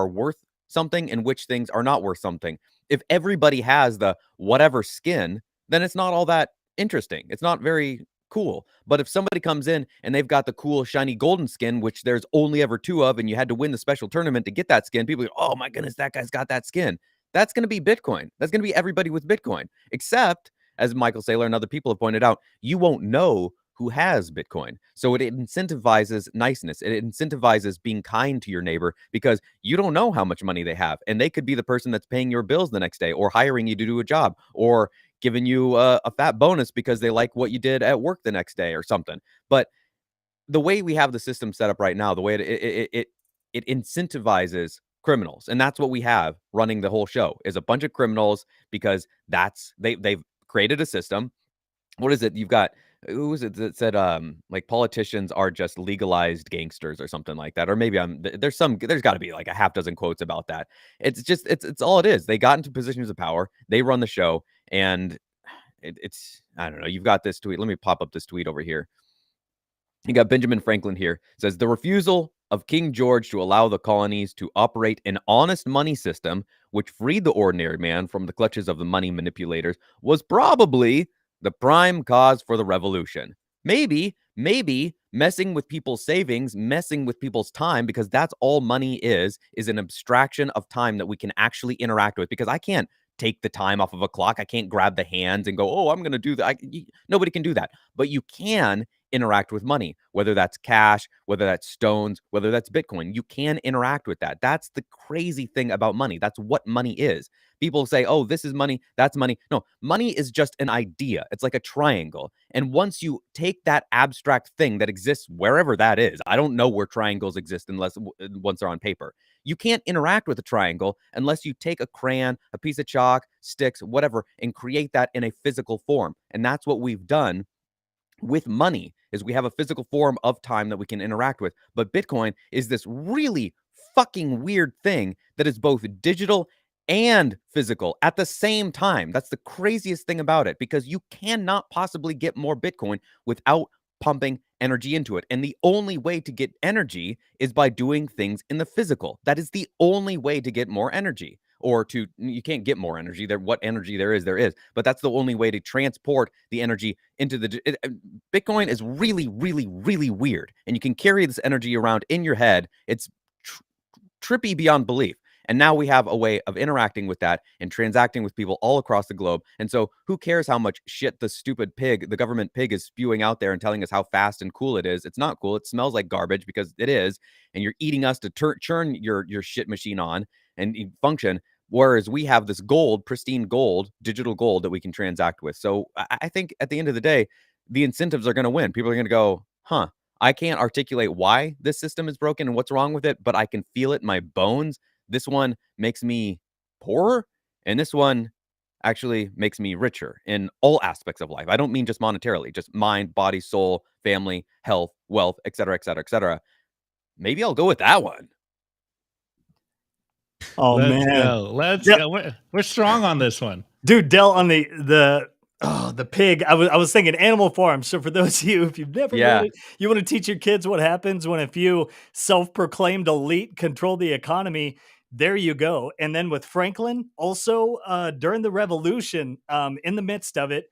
worth something and which things are not worth something. If everybody has the whatever skin, then it's not all that interesting. It's not very cool. But if somebody comes in and they've got the cool shiny golden skin, which there's only ever 2 of, and you had to win the special tournament to get that skin, people go, "Oh my goodness, that guy's got that skin." That's going to be Bitcoin. That's going to be everybody with Bitcoin. Except, as Michael Saylor and other people have pointed out, you won't know who has Bitcoin. So it incentivizes niceness. It incentivizes being kind to your neighbor because you don't know how much money they have. And they could be the person that's paying your bills the next day or hiring you to do a job or giving you a fat bonus because they like what you did at work the next day or something. But the way we have the system set up right now, the way it incentivizes criminals, and that's what we have running the whole show is a bunch of criminals because they've created a system. What is it? You've got, who was it that said like politicians are just legalized gangsters or something like that, or maybe there's got to be like a half dozen quotes about that. It's all it is. They got into positions of power, they run the show, and it's I don't know. You've got this tweet. Let me pop up this tweet over here. You got Benjamin Franklin here. It says the refusal of King George to allow the colonies to operate an honest money system, which freed the ordinary man from the clutches of the money manipulators, was probably the prime cause for the revolution. Maybe messing with people's savings, messing with people's time, because that's all money is an abstraction of time that we can actually interact with. Because I can't take the time off of a clock. I can't grab the hands and go, oh, I'm going to do that. Nobody can do that. But you can interact with money, whether that's cash, whether that's stones, whether that's Bitcoin. You can interact with that. That's the crazy thing about money. That's what money is. People say, oh, this is money, that's money. No, money is just an idea. It's like a triangle. And once you take that abstract thing that exists wherever that is, I don't know where triangles exist unless once they're on paper. You can't interact with a triangle unless you take a crayon, a piece of chalk, sticks, whatever, and create that in a physical form. And that's what we've done with money, is we have a physical form of time that we can interact with. But Bitcoin is this really fucking weird thing that is both digital and physical at the same time. That's the craziest thing about it, because you cannot possibly get more Bitcoin without pumping energy into it. And the only way to get energy is by doing things in the physical. That is the only way to get more energy. Or you can't get more energy there. What energy there is, but that's the only way to transport the energy into Bitcoin is really, really, really weird. And you can carry this energy around in your head. It's trippy beyond belief. And now we have a way of interacting with that and transacting with people all across the globe. And so who cares how much shit the stupid pig, the government pig, is spewing out there and telling us how fast and cool it is? It's not cool. It smells like garbage, because it is. And you're eating us to churn your shit machine on and function. Whereas we have this gold, pristine gold, digital gold that we can transact with. So I think at the end of the day, the incentives are going to win. People are going to go, I can't articulate why this system is broken and what's wrong with it, but I can feel it in my bones. This one makes me poorer, and this one actually makes me richer in all aspects of life. I don't mean just monetarily, just mind, body, soul, family, health, wealth, et cetera, et cetera, et cetera. Maybe I'll go with that one. Oh, Let's man. go. Let's go. We're strong on this one. Dude, Del, on the pig, I was thinking Animal Farm. So for those of you, if you've never read it, you want to teach your kids what happens when a few self-proclaimed elite control the economy. There you go. And then with Franklin, also during the revolution, in the midst of it,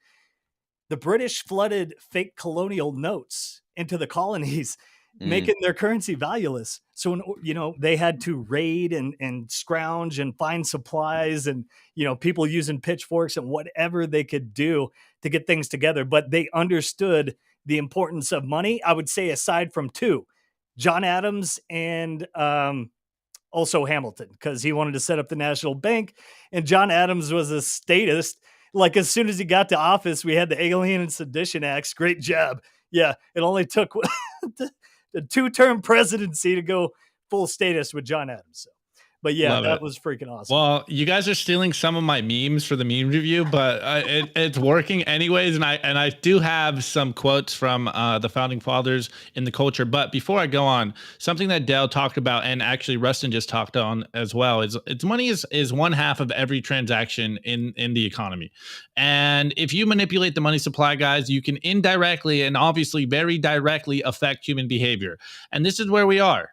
the British flooded fake colonial notes into the colonies, making their currency valueless. So, they had to raid and scrounge and find supplies, and, people using pitchforks and whatever they could do to get things together. But they understood the importance of money, I would say, aside from two, John Adams and also Hamilton, because he wanted to set up the national bank. And John Adams was a statist. Like, as soon as he got to office, we had the Alien and Sedition Acts. Great job. Yeah, it only took the two-term presidency to go full statist with John Adams. So, but yeah, Love that it. was freaking awesome. Well, you guys are stealing some of my memes for the meme review, but it's working anyways. And I do have some quotes from the founding fathers in the culture. But before I go on, something that Dell talked about, and actually Rustin just talked on as well, is money is one half of every transaction in the economy. And if you manipulate the money supply, guys, you can indirectly and obviously very directly affect human behavior. And this is where we are.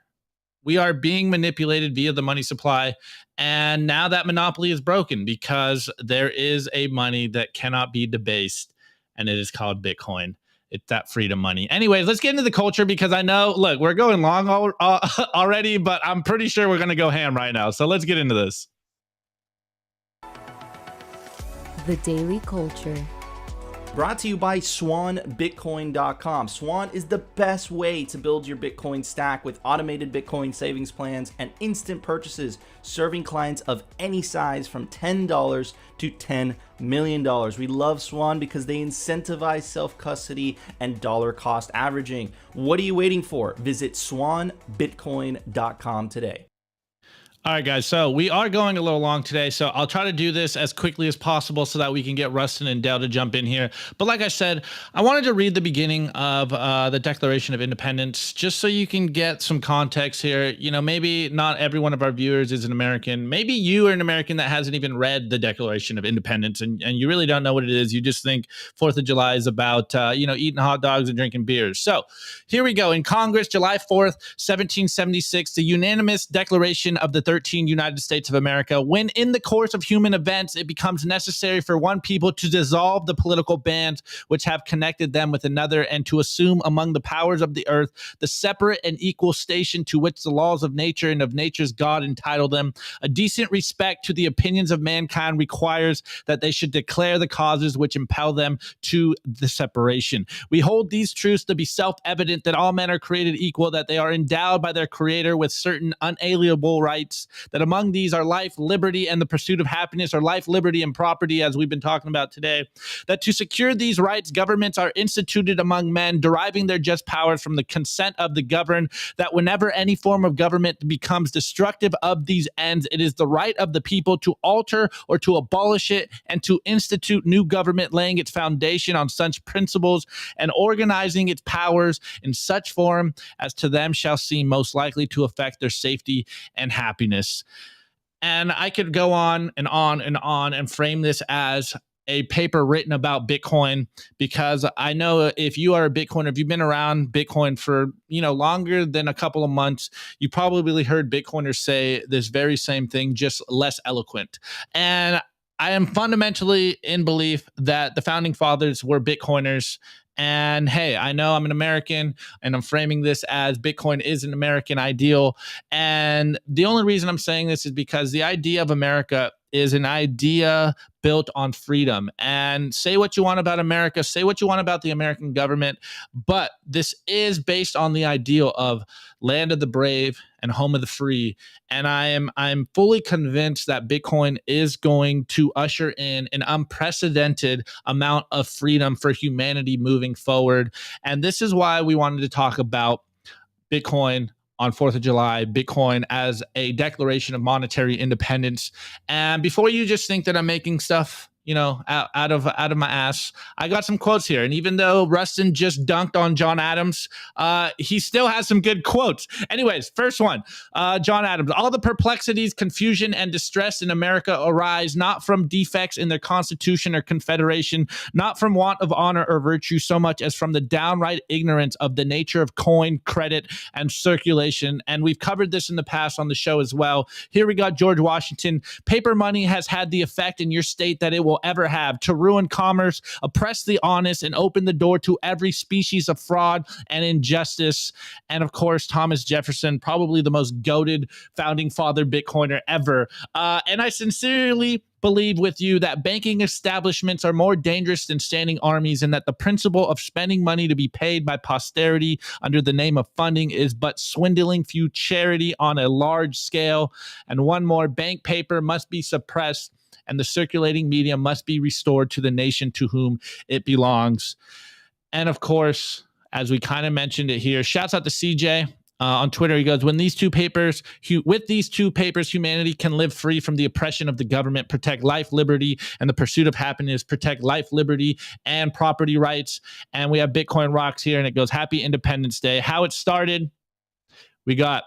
We are being manipulated via the money supply. And now that monopoly is broken, because there is a money that cannot be debased, and it is called Bitcoin. It's that freedom money. Anyways, let's get into the culture, because I know, look, we're going long already, but I'm pretty sure we're going to go ham right now. So let's get into this. The Daily Culture. Brought to you by SwanBitcoin.com. Swan is the best way to build your Bitcoin stack with automated Bitcoin savings plans and instant purchases, serving clients of any size from $10 to $10 million. We love Swan because they incentivize self-custody and dollar cost averaging. What are you waiting for? Visit SwanBitcoin.com today. All right, guys, so we are going a little long today, so I'll try to do this as quickly as possible so that we can get Rustin and Dale to jump in here. But like I said, I wanted to read the beginning of the Declaration of Independence just so you can get some context here. You know, maybe not every one of our viewers is an American. Maybe you are an American that hasn't even read the Declaration of Independence, and you really don't know what it is. You just think 4th of July is about, eating hot dogs and drinking beers. So here we go. In Congress, July 4th, 1776, the unanimous declaration of the 13 United States of America, when in the course of human events it becomes necessary for one people to dissolve the political bands which have connected them with another, and to assume among the powers of the earth the separate and equal station to which the laws of nature and of nature's God entitle them, a decent respect to the opinions of mankind requires that they should declare the causes which impel them to the separation. We hold these truths to be self-evident, that all men are created equal, that they are endowed by their Creator with certain unalienable rights, that among these are life, liberty, and the pursuit of happiness, or life, liberty, and property, as we've been talking about today, that to secure these rights, governments are instituted among men, deriving their just powers from the consent of the governed, that whenever any form of government becomes destructive of these ends, it is the right of the people to alter or to abolish it, and to institute new government, laying its foundation on such principles and organizing its powers in such form as to them shall seem most likely to affect their safety and happiness. And I could go on and on and on and frame this as a paper written about Bitcoin, because I know if you are a Bitcoiner, if you've been around Bitcoin for, longer than a couple of months, you probably heard Bitcoiners say this very same thing, just less eloquent. And I am fundamentally in belief that the founding fathers were Bitcoiners. And hey, I know I'm an American and I'm framing this as Bitcoin is an American ideal. And the only reason I'm saying this is because the idea of America is an idea built on freedom. And say what you want about America, say what you want about the American government, but this is based on the ideal of land of the brave and home of the free. And I'm fully convinced that Bitcoin is going to usher in an unprecedented amount of freedom for humanity moving forward. And this is why we wanted to talk about Bitcoin on 4th of July, Bitcoin as a declaration of monetary independence. And before you just think that I'm making stuff, out of my ass, I got some quotes here. And even though Rustin just dunked on John Adams, he still has some good quotes. Anyways, first one, John Adams: all the perplexities, confusion, and distress in America arise not from defects in their constitution or confederation, not from want of honor or virtue, so much as from the downright ignorance of the nature of coin, credit, and circulation. And we've covered this in the past on the show as well. Here we got George Washington: paper money has had the effect in your state that it will ever have, to ruin commerce, oppress the honest, and open the door to every species of fraud and injustice. And of course, Thomas Jefferson, probably the most goated founding father Bitcoiner ever. And I sincerely believe with you that banking establishments are more dangerous than standing armies, and that the principle of spending money to be paid by posterity under the name of funding is but swindling few charity on a large scale. And one more: bank paper must be suppressed, and the circulating medium must be restored to the nation to whom it belongs. And of course, as we kind of mentioned it here, shouts out to CJ on Twitter. He goes, with these two papers, humanity can live free from the oppression of the government, protect life, liberty, and the pursuit of happiness, protect life, liberty, and property rights. And we have Bitcoin Rocks here, and it goes, Happy Independence Day. How it started, we got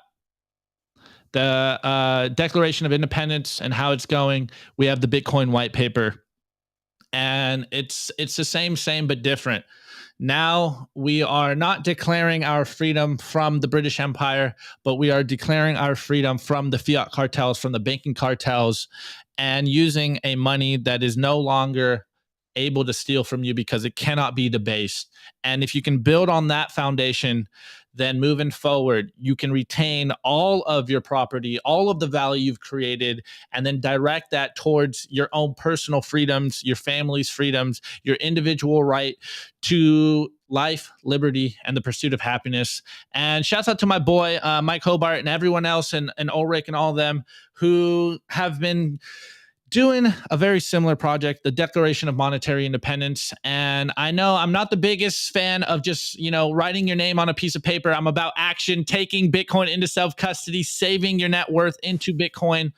the Declaration of Independence and how it's going. We have the Bitcoin white paper, and it's the same but different. Now we are not declaring our freedom from the British Empire, but we are declaring our freedom from the fiat cartels, from the banking cartels, and using a money that is no longer able to steal from you because it cannot be debased. And if you can build on that foundation, then moving forward, you can retain all of your property, all of the value you've created, and then direct that towards your own personal freedoms, your family's freedoms, your individual right to life, liberty, and the pursuit of happiness. And shouts out to my boy, Mike Hobart, and everyone else, and Ulrich and all of them who have been doing a very similar project, the Declaration of Monetary Independence. And I know I'm not the biggest fan of just, writing your name on a piece of paper. I'm about action, taking Bitcoin into self-custody, saving your net worth into Bitcoin.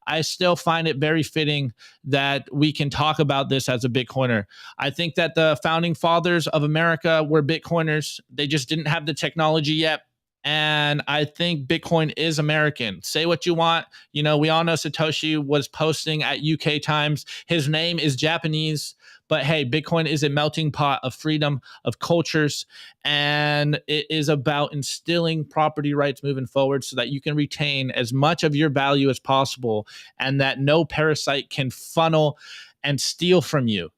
I still find it very fitting that we can talk about this as a Bitcoiner. I think that the founding fathers of America were Bitcoiners. They just didn't have the technology yet. And I think Bitcoin is American. Say what you want. We all know Satoshi was posting at UK Times. His name is Japanese. But hey, Bitcoin is a melting pot of freedom, of cultures, and it is about instilling property rights moving forward so that you can retain as much of your value as possible and that no parasite can funnel and steal from you.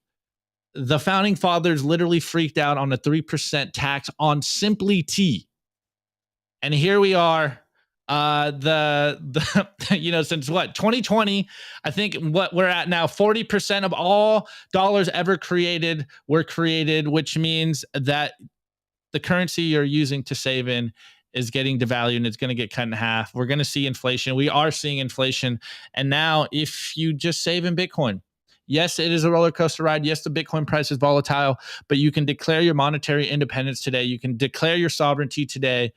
The founding fathers literally freaked out on a 3% tax on Simply Tea. And here we are, since what, 2020, I think what we're at now, 40% of all dollars ever created were created, which means that the currency you're using to save in is getting devalued and it's going to get cut in half. We're going to see inflation. We are seeing inflation. And now if you just save in Bitcoin, yes, it is a roller coaster ride. Yes, the Bitcoin price is volatile, but you can declare your monetary independence today. You can declare your sovereignty today.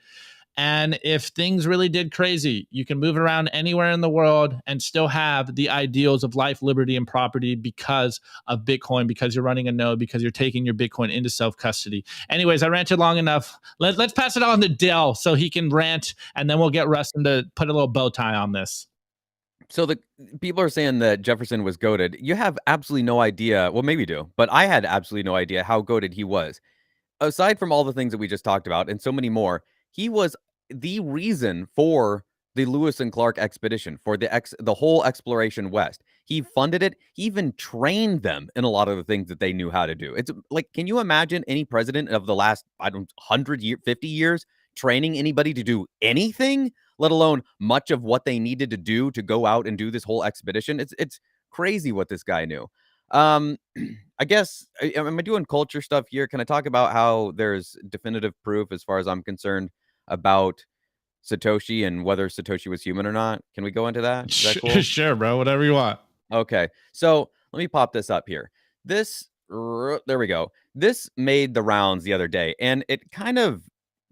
And if things really did crazy, you can move around anywhere in the world and still have the ideals of life, liberty, and property because of Bitcoin, because you're running a node, because you're taking your Bitcoin into self-custody. Anyways, I ranted long enough. Let's pass it on to Dell so he can rant, and then we'll get Rustin to put a little bow tie on this. So the people are saying that Jefferson was goated. You have absolutely no idea. Well, maybe you do, but I had absolutely no idea how goated he was. Aside from all the things that we just talked about and so many more, he was the reason for the Lewis and Clark expedition, for the whole exploration west. He funded it. He even trained them in a lot of the things that they knew how to do. It's like, can you imagine any president of the last, 50 years training anybody to do anything, let alone much of what they needed to do to go out and do this whole expedition? It's crazy what this guy knew. I guess, am I doing culture stuff here? Can I talk about how there's definitive proof, as far as I'm concerned, about Satoshi and whether Satoshi was human or not? Can we go into that? Is that cool? Sure, bro. Whatever you want. Okay. So let me pop this up here. There we go. This made the rounds the other day, and it kind of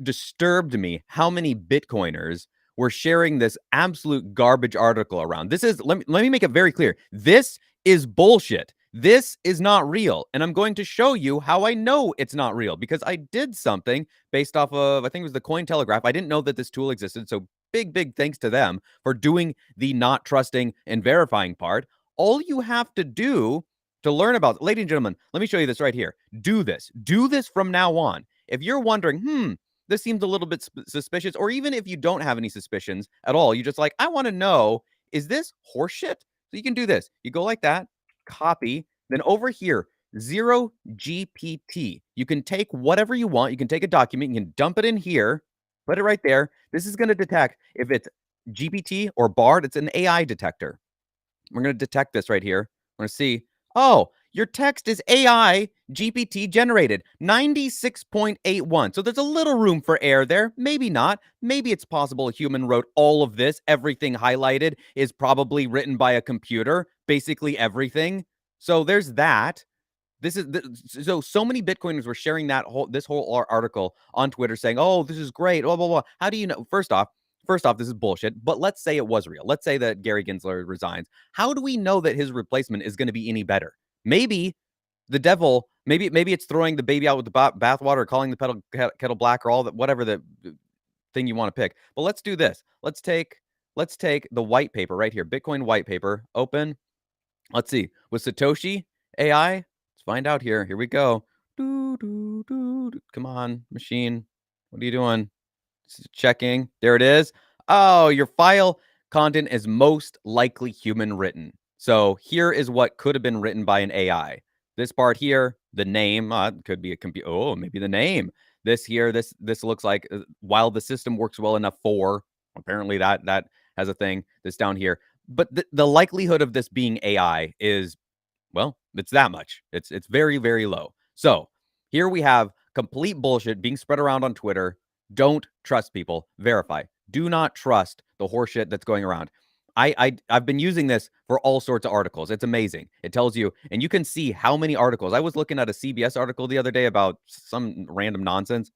disturbed me how many Bitcoiners were sharing this absolute garbage article around. Let me make it very clear. This is bullshit. This is not real. And I'm going to show you how I know it's not real, because I did something based off of, I think it was the Cointelegraph. I didn't know that this tool existed. So big thanks to them for doing the not trusting and verifying part. All you have to do to learn about, ladies and gentlemen, let me show you this right here. Do this from now on. If you're wondering, this seems a little bit suspicious, or even if you don't have any suspicions at all, you just like, I want to know, is this horseshit? So you can do this. You go like that, copy, then over here, 0GPT. You can take whatever you want. You can take a document, you can dump it in here, put it right there. This is going to detect if it's GPT or BARD. It's an AI detector. We're going to detect this right here. We're going to see, oh, your text is AI GPT generated, 96.81. So there's a little room for error there. Maybe not. Maybe it's possible a human wrote all of this. Everything highlighted is probably written by a computer, basically everything. So there's that. So many Bitcoiners were sharing this whole article on Twitter saying, oh, this is great, blah, blah, blah. How do you know? First off, this is bullshit, but let's say it was real. Let's say that Gary Gensler resigns. How do we know that his replacement is going to be any better? Maybe the devil, maybe it's throwing the baby out with the bathwater, or calling the kettle black, or all that, whatever the thing you want to pick. But let's do this. Let's take the white paper right here, Bitcoin white paper, open. Let's see, with Satoshi AI, let's find out here. Here we go. Come on, machine. What are you doing? Checking. There it is. Oh, your file content is most likely human written. So here is what could have been written by an AI. This part here, the name, could be a computer. Oh, maybe the name. this here, this looks like while the system works well enough for, apparently that has a thing, this down here. But the likelihood of this being AI is, well, it's that much. It's very, very low. So here we have complete bullshit being spread around on Twitter. Don't trust people. Verify. Do not trust the horseshit that's going around. I've been using this for all sorts of articles. It's amazing. It tells you, and you can see how many articles. I was looking at a CBS article the other day about some random nonsense,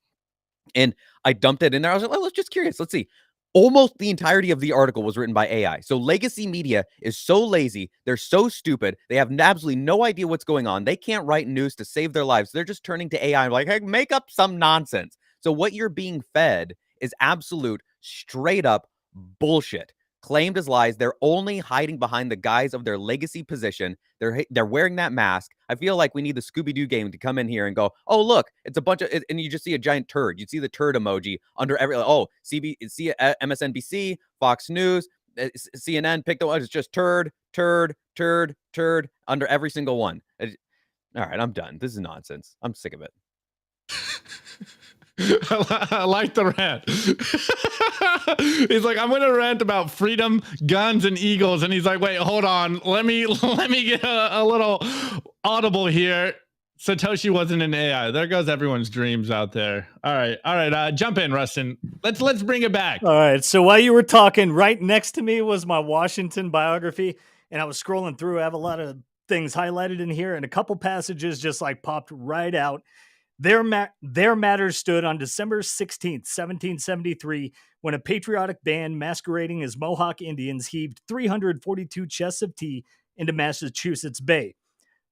and I dumped it in there. I was like, let's just curious. Let's see. Almost the entirety of the article was written by AI. So legacy media is so lazy. They're so stupid. They have absolutely no idea what's going on. They can't write news to save their lives. They're just turning to AI and like, hey, make up some nonsense. So what you're being fed is absolute straight up bullshit. Claimed as lies. They're only hiding behind the guise of their legacy position. They're wearing that mask. I feel like we need the Scooby-Doo game to come in here and go, oh, look, it's a bunch of, and you just see a giant turd. You see the turd emoji under every, MSNBC, Fox News, CNN, pick the one. It's just turd under every single one. All right, I'm done. This is nonsense. I'm sick of it. I like the rant. He's like, I'm gonna rant about freedom, guns, and eagles, and he's like, wait, hold on, let me get a little audible here. Satoshi wasn't an AI. There goes everyone's dreams out there. All right, jump in, Rustin. Let's bring it back. All right, so while you were talking, right next to me was my Washington biography, and I was scrolling through. I have a lot of things highlighted in here, and a couple passages just like popped right out. Their matters stood on December 16th, 1773, when a patriotic band masquerading as Mohawk Indians heaved 342 chests of tea into Massachusetts Bay.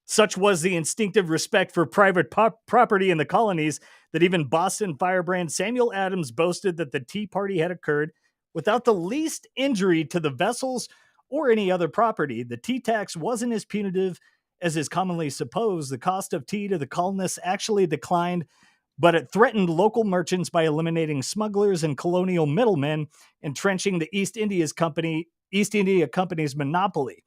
Such was the instinctive respect for private property in the colonies that even Boston firebrand Samuel Adams boasted that the tea party had occurred without the least injury to the vessels or any other property. The tea tax wasn't as punitive as is commonly supposed. The cost of tea to the colonists actually declined, but it threatened local merchants by eliminating smugglers and colonial middlemen, entrenching the East India Company's monopoly.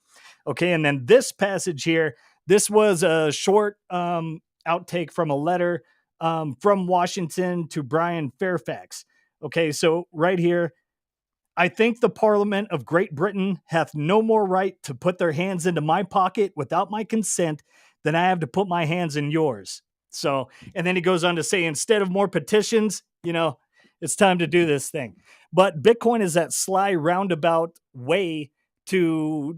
Okay, and then this passage here, this was a short outtake from a letter from Washington to Brian Fairfax. Okay, so right here, I think the Parliament of Great Britain hath no more right to put their hands into my pocket without my consent than I have to put my hands in yours. So, and then he goes on to say, instead of more petitions, it's time to do this thing. But Bitcoin is that sly roundabout way to,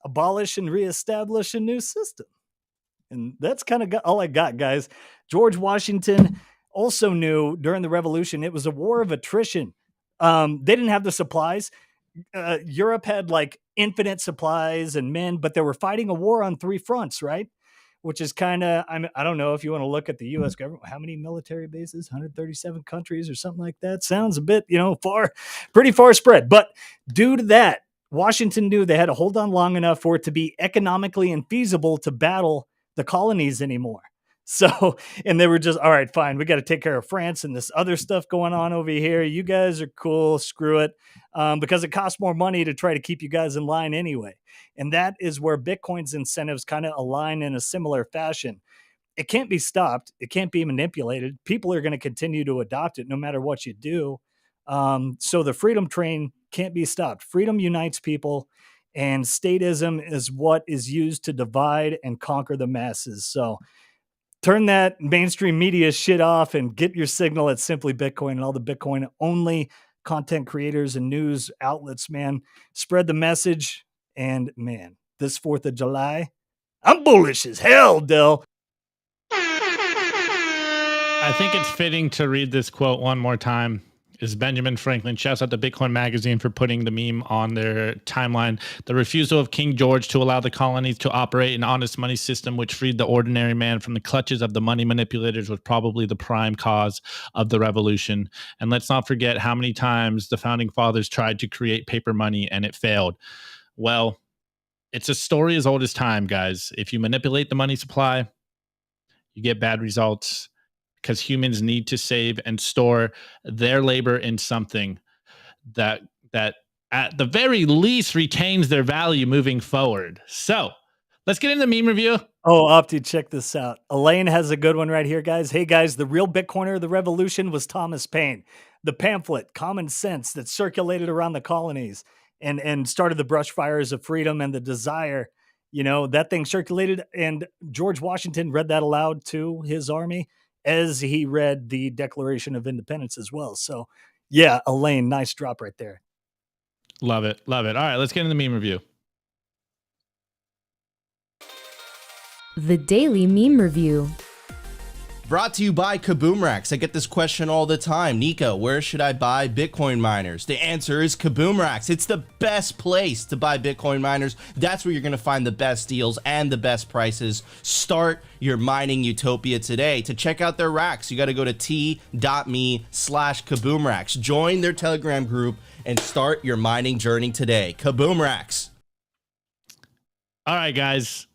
abolish and reestablish a new system. And that's kind of all I got, guys. George Washington also knew during the Revolution, it was a war of attrition. They didn't have the supplies. Europe had like infinite supplies and men, but they were fighting a war on three fronts, right? Which is kind of, I don't know if you want to look at the U.S. government, how many military bases, 137 countries or something like that. Sounds a bit, pretty far spread. But due to that, Washington knew they had to hold on long enough for it to be economically infeasible to battle the colonies anymore. So, and they were just, all right, fine. We got to take care of France and this other stuff going on over here. You guys are cool. Screw it. Because it costs more money to try to keep you guys in line anyway. And that is where Bitcoin's incentives kind of align in a similar fashion. It can't be stopped. It can't be manipulated. People are going to continue to adopt it no matter what you do. So the freedom train can't be stopped. Freedom unites people, and statism is what is used to divide and conquer the masses. So turn that mainstream media shit off and get your signal at Simply Bitcoin and all the Bitcoin only content creators and news outlets, man. Spread the message. And man, this 4th of July, I'm bullish as hell, Dill. I think it's fitting to read this quote one more time. Is Benjamin Franklin. Shouts out to Bitcoin Magazine for putting the meme on their timeline. The refusal of King George to allow the colonies to operate an honest money system which freed the ordinary man from the clutches of the money manipulators was probably the prime cause of the revolution. And let's not forget how many times the founding fathers tried to create paper money and it failed. Well, it's a story as old as time, guys. If you manipulate the money supply, you get bad results. Because humans need to save and store their labor in something that at the very least retains their value moving forward. So Let's get into the meme review. Oh, Opti, check this out. Elaine has a good one right here, guys. Hey, guys, the real Bitcoiner of the revolution was Thomas Paine. The pamphlet, Common Sense, that circulated around the colonies and started the brush fires of freedom and the desire. You know, that thing circulated, and George Washington read that aloud to his army as he read the Declaration of Independence as well. So, yeah, Elaine, nice drop right there. Love it. Love it. All right, let's get into the meme review. The Daily Meme Review. Brought to you by Kaboom Racks. I get this question all the time. Nico, where should I buy Bitcoin miners? The answer is Kaboom Racks. It's the best place to buy Bitcoin miners. That's where you're going to find the best deals and the best prices. Start your mining utopia today. To check out their racks, you got to go to t.me/Kaboom Racks. Join their Telegram group and start your mining journey today. Kaboom Racks. All right, guys.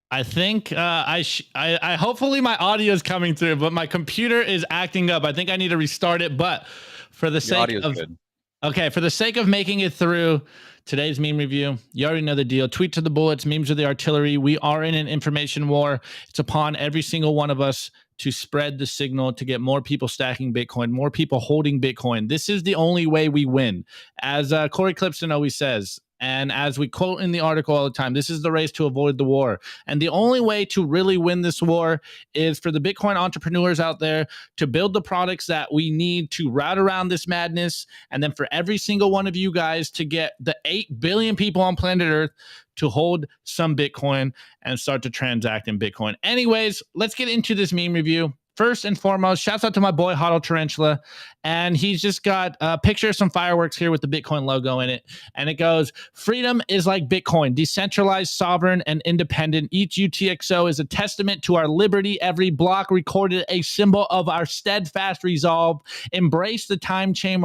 I think I hopefully my audio is coming through, but my computer is acting up. I think I need to restart it. But for the sake of good. Okay, for the sake of making it through today's meme review, you already know the deal. Tweet to the bullets, memes are the artillery. We are in an information war. It's upon every single one of us to spread the signal to get more people stacking Bitcoin, more people holding Bitcoin. This is the only way we win. As Corey Clipson always says, and as we quote in the article all the time, this is the race to avoid the war. And the only way to really win this war is for the Bitcoin entrepreneurs out there to build the products that we need to route around this madness. And then for every single one of you guys to get the 8 billion people on planet Earth to hold some Bitcoin and start to transact in Bitcoin. Anyways, let's get into this meme review. First and foremost, shouts out to my boy Hodl Tarantula, and he's just got a picture of some fireworks here with the Bitcoin logo in it, and it goes, freedom is like Bitcoin, decentralized, sovereign, and independent. Each UTXO is a testament to our liberty. Every block recorded a symbol of our steadfast resolve. Embrace the time chain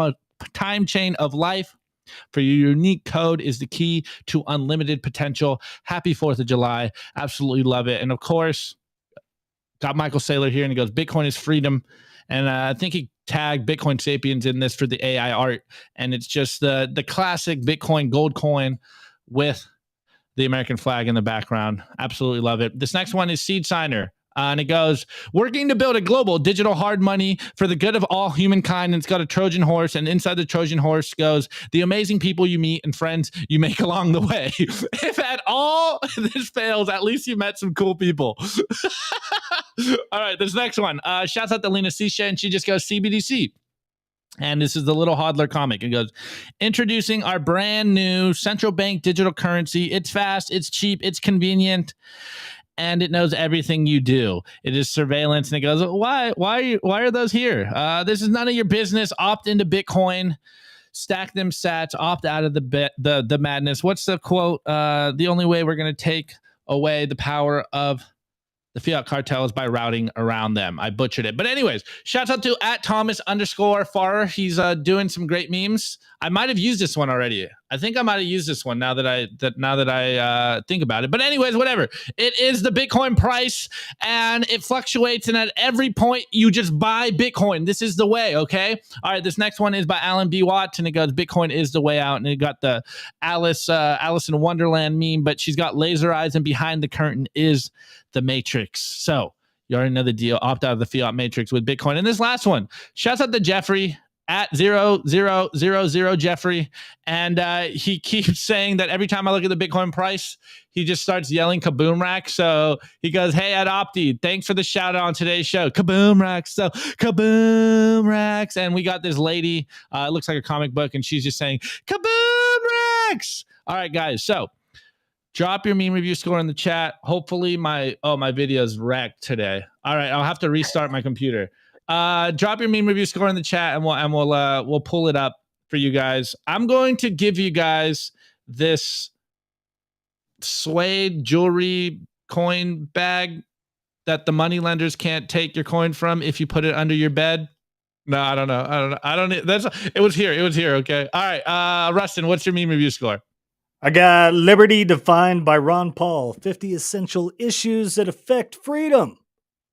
of life. For your unique code is the key to unlimited potential. Happy 4th of July. Absolutely love it. And of course, got Michael Saylor here, and he goes, Bitcoin is freedom. And I think he tagged Bitcoin Sapiens in this for the AI art. And it's just the classic Bitcoin gold coin with the American flag in the background. Absolutely love it. This next one is Seed Signer. And it goes, working to build a global digital hard money for the good of all humankind. And it's got a Trojan horse. And inside the Trojan horse goes, the amazing people you meet and friends you make along the way. If at all this fails, at least you met some cool people. All right, this next one. Shouts out to Lena Sisha, and she just goes, CBDC. And this is the little hodler comic. It goes, introducing our brand new central bank digital currency. It's fast, it's cheap, it's convenient, and it knows everything you do. It is surveillance. And it goes, why are those here? This is none of your business. Opt into Bitcoin. Stack them sats. Opt out of the madness. What's the quote? The only way we're going to take away the power of the fiat cartel is by routing around them. I butchered it. But anyways, shouts out to @Thomas_Farrer. He's doing some great memes. I might have used this one already. I think I might have used this one now that I think about it. But anyways, whatever. It is the Bitcoin price, and it fluctuates. And at every point, you just buy Bitcoin. This is the way, okay? All right, this next one is by Alan B. Watts, and it goes, Bitcoin is the way out. And it got the Alice in Wonderland meme, but she's got laser eyes, and behind the curtain is the Matrix. So you already know the deal. Opt out of the fiat matrix with Bitcoin. And this last one, shouts out to Jeffrey @0000 Jeffrey. And he keeps saying that every time I look at the Bitcoin price, he just starts yelling Kaboom Rack. So he goes, hey, @Opti, thanks for the shout out on today's show. Kaboom Racks. So Kaboom Racks. And we got this lady, it looks like a comic book, and she's just saying Kaboom Racks. All right, guys. So drop your meme review score in the chat. Hopefully my video's wrecked today. All right, I'll have to restart my computer. Drop your meme review score in the chat, and we'll pull it up for you guys. I'm going to give you guys this suede jewelry coin bag that the money lenders can't take your coin from if you put it under your bed. No, I don't know. It was here. Okay. All right. Rustin, what's your meme review score? I got liberty defined by Ron Paul, 50 essential issues that affect freedom.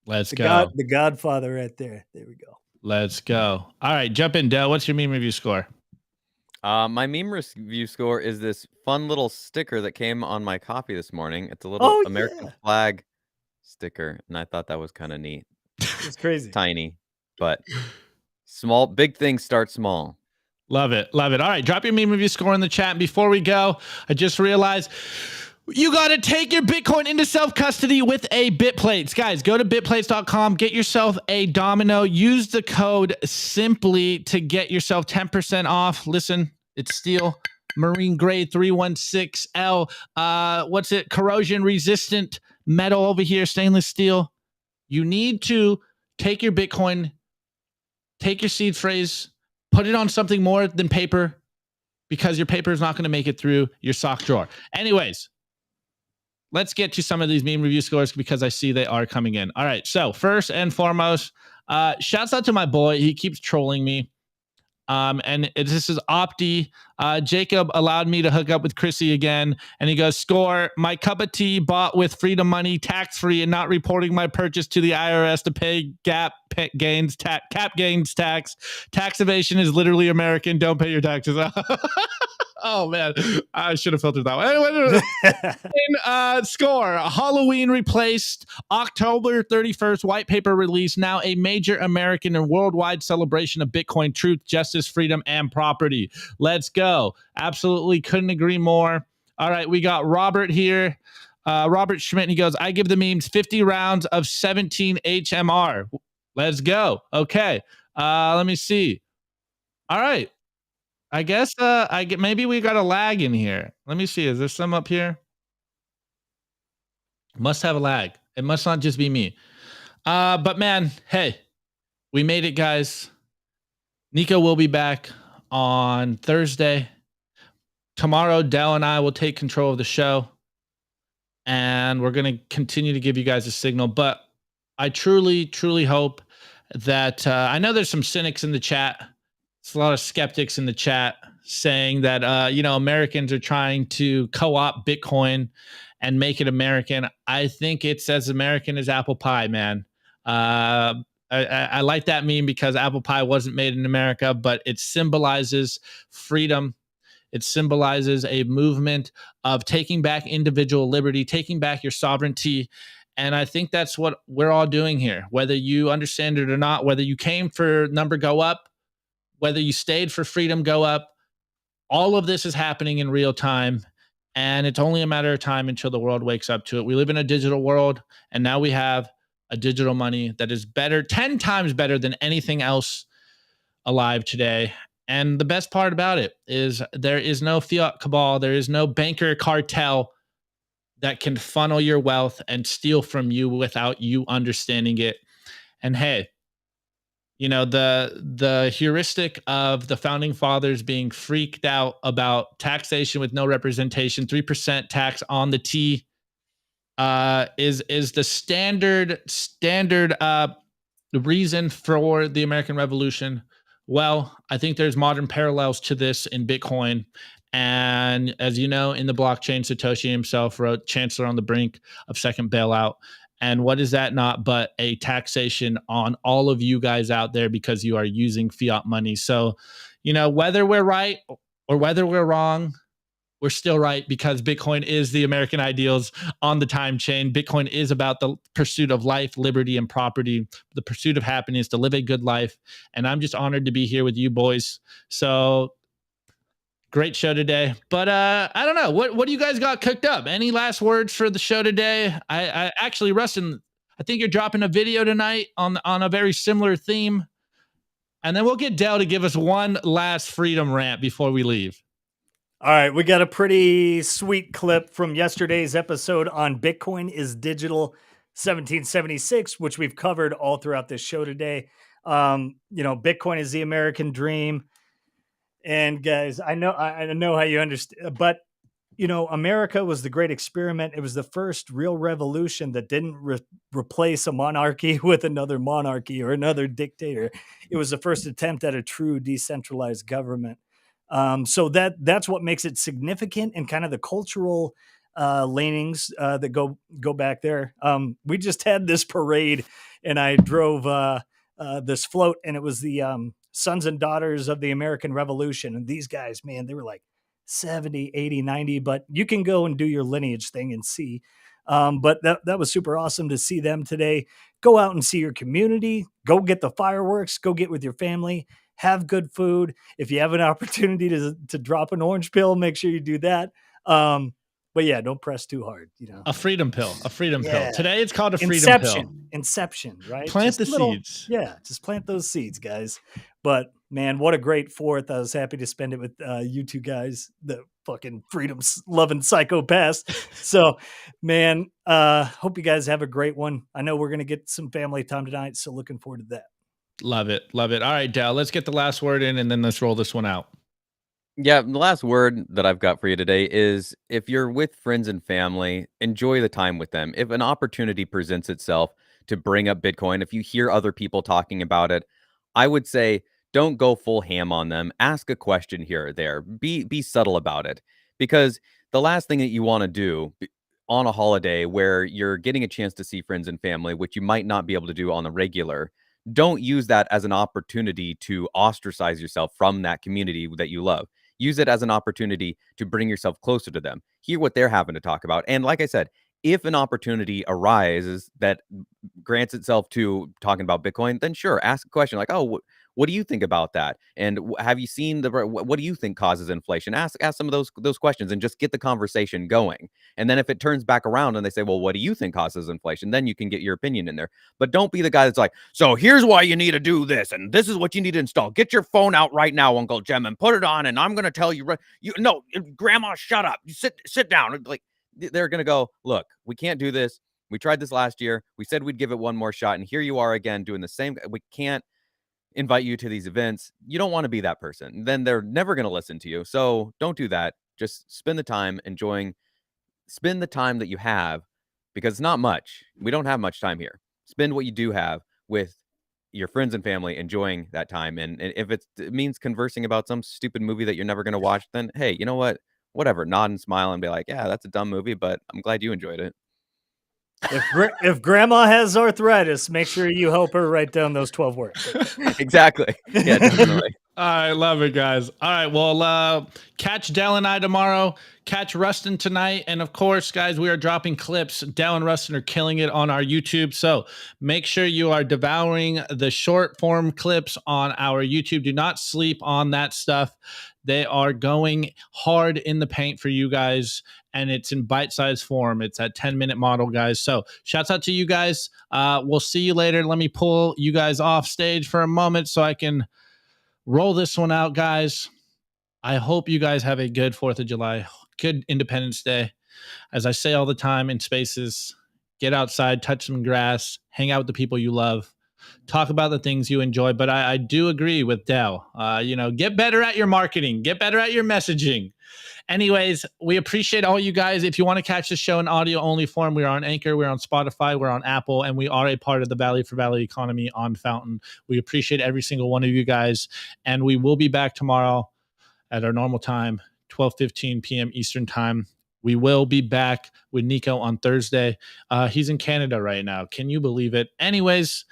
Let's go. The Godfather right there. There we go. Let's go. All right, jump in, Dell. What's your meme review score? My meme review score is this fun little sticker that came on my coffee this morning. It's a little Oh American yeah, flag sticker, and I thought that was kind of neat. it's crazy. Tiny, but small. Big things start small. Love it. Love it. All right. Drop your meme review score in the chat. And before we go, I just realized you got to take your Bitcoin into self-custody with a BitPlates. Guys, go to bitplates.com. Get yourself a domino. Use the code SIMPLY to get yourself 10% off. Listen, it's steel. Marine grade 316L. What's it? Corrosion resistant metal over here. Stainless steel. You need to take your Bitcoin, take your seed phrase, put it on something more than paper because your paper is not going to make it through your sock drawer. Anyways, let's get to some of these meme review scores because I see they are coming in. All right. So first and foremost, shouts out to my boy. He keeps trolling me. This is Opti. Jacob allowed me to hook up with Chrissy again, and he goes, "Score my cup of tea bought with freedom money, tax free, and not reporting my purchase to the IRS to pay cap gains tax. Tax evasion is literally American. Don't pay your taxes." Oh man, I should have filtered that one. Anyway, score Halloween replaced October 31st white paper release, now a major American and worldwide celebration of Bitcoin truth, justice, freedom, and property. Let's go. Absolutely couldn't agree more. All right, we got Robert here. Robert Schmidt, and he goes, "I give the memes 50 rounds of 17 HMR. Let's go." Okay. Let me see. All right. I guess maybe we got a lag in here. Let me see. Is there some up here? Must have a lag. It must not just be me. But man, hey, we made it, guys. Nico will be back on Thursday. Tomorrow, Dell and I will take control of the show, and we're going to continue to give you guys a signal. But I truly, truly hope that I know there's some cynics in the chat. It's a lot of skeptics in the chat saying that Americans are trying to co-opt Bitcoin and make it American. I think it's as American as apple pie, man. I like that meme because apple pie wasn't made in America, but it symbolizes freedom. It symbolizes a movement of taking back individual liberty, taking back your sovereignty. And I think that's what we're all doing here, whether you understand it or not, whether you came for number go up, whether you stayed for freedom go up. All of this is happening in real time, and it's only a matter of time until the world wakes up to it. We live in a digital world, and now we have a digital money that is better, 10 times better than anything else alive today. And the best part about it is there is no fiat cabal, there is no banker cartel that can funnel your wealth and steal from you without you understanding it. And hey, the heuristic of the founding fathers being freaked out about taxation with no representation, 3% tax on the T, is the standard reason for the American Revolution. Well, I think there's modern parallels to this in Bitcoin. And as you know, in the blockchain, Satoshi himself wrote "Chancellor on the brink of second bailout." And what is that not but a taxation on all of you guys out there because you are using fiat money? So, whether we're right or whether we're wrong, we're still right because Bitcoin is the American ideals on the time chain. Bitcoin is about the pursuit of life, liberty, and property, the pursuit of happiness, to live a good life. And I'm just honored to be here with you boys. So great show today. But I don't know. What do you guys got cooked up? Any last words for the show today? I actually, Rustin, I think you're dropping a video tonight on a very similar theme. And then we'll get Dell to give us one last freedom rant before we leave. All right, we got a pretty sweet clip from yesterday's episode on Bitcoin is Digital 1776, which we've covered all throughout this show today. Bitcoin is the American dream. And guys, I know how you understand, but America was the great experiment. It was the first real revolution that didn't replace a monarchy with another monarchy or another dictator. It was the first attempt at a true decentralized government. So that's what makes it significant, and kind of the cultural leanings that go back there. We just had this parade, and I drove this float, and it was the sons and daughters of the American Revolution. And these guys, man, they were like 70, 80, 90, but you can go and do your lineage thing and see. But that was super awesome to see them today. Go out and see your community. Go get the fireworks. Go get with your family. Have good food. If you have an opportunity to drop an orange pill, make sure you do that. But yeah, don't press too hard. A freedom pill. Yeah. Today it's called a freedom pill. Inception, right? Plant the seeds. Yeah, just plant those seeds, guys. But man, what a great 4th. I was happy to spend it with you two guys, the fucking freedom-loving psychopaths. So, man, hope you guys have a great one. I know we're going to get some family time tonight, so looking forward to that. Love it. All right, Dal, let's get the last word in, and then let's roll this one out. Yeah, the last word that I've got for you today is if you're with friends and family, enjoy the time with them. If an opportunity presents itself to bring up Bitcoin, if you hear other people talking about it, I would say don't go full ham on them. Ask a question here or there. Be subtle about it, because the last thing that you want to do on a holiday where you're getting a chance to see friends and family, which you might not be able to do on the regular, don't use that as an opportunity to ostracize yourself from that community that you love. Use it as an opportunity to bring yourself closer to them. Hear what they're having to talk about. And like I said, if an opportunity arises that grants itself to talking about Bitcoin, then sure, ask a question like, oh, what do you think about that? And have you seen what do you think causes inflation? Ask some of those questions and just get the conversation going. And then if it turns back around and they say, well, what do you think causes inflation? Then you can get your opinion in there. But don't be the guy that's like, so here's why you need to do this, and this is what you need to install. Get your phone out right now, Uncle Jim, and put it on, and I'm going to tell you, no, Grandma, shut up. You sit down. Like, they're going to go, look, we can't do this. We tried this last year. We said we'd give it one more shot, and here you are again doing the same. We can't invite you to these events. You don't want to be that person. Then they're never going to listen to you. So don't do that. Just spend the time spend the time that you have, because it's not much. We don't have much time here. Spend what you do have with your friends and family, enjoying that time. And if it means conversing about some stupid movie that you're never going to watch, then hey, you know what? Whatever, nod and smile and be like, yeah, that's a dumb movie, but I'm glad you enjoyed it. If grandma has arthritis, make sure you help her write down those 12 words. Exactly. Yeah, definitely. All right, love it, guys. All right, well, catch Dell and I tomorrow. Catch Rustin tonight. And of course, guys, we are dropping clips. Dell and Rustin are killing it on our YouTube. So make sure you are devouring the short form clips on our YouTube. Do not sleep on that stuff. They are going hard in the paint for you guys, and it's in bite-sized form. It's that 10-minute model, guys. So shouts out to you guys. We'll see you later. Let me pull you guys off stage for a moment so I can roll this one out, guys. I hope you guys have a good 4th of July, good Independence Day. As I say all the time in spaces, get outside, touch some grass, hang out with the people you love. Talk about the things you enjoy. But I do agree with Dell. Get better at your marketing. Get better at your messaging. Anyways, we appreciate all you guys. If you want to catch the show in audio-only form, we're on Anchor, we're on Spotify, we're on Apple, and we are a part of the Value for Value economy on Fountain. We appreciate every single one of you guys. And we will be back tomorrow at our normal time, 12:15 p.m. Eastern time. We will be back with Nico on Thursday. He's in Canada right now. Can you believe it? Anyways,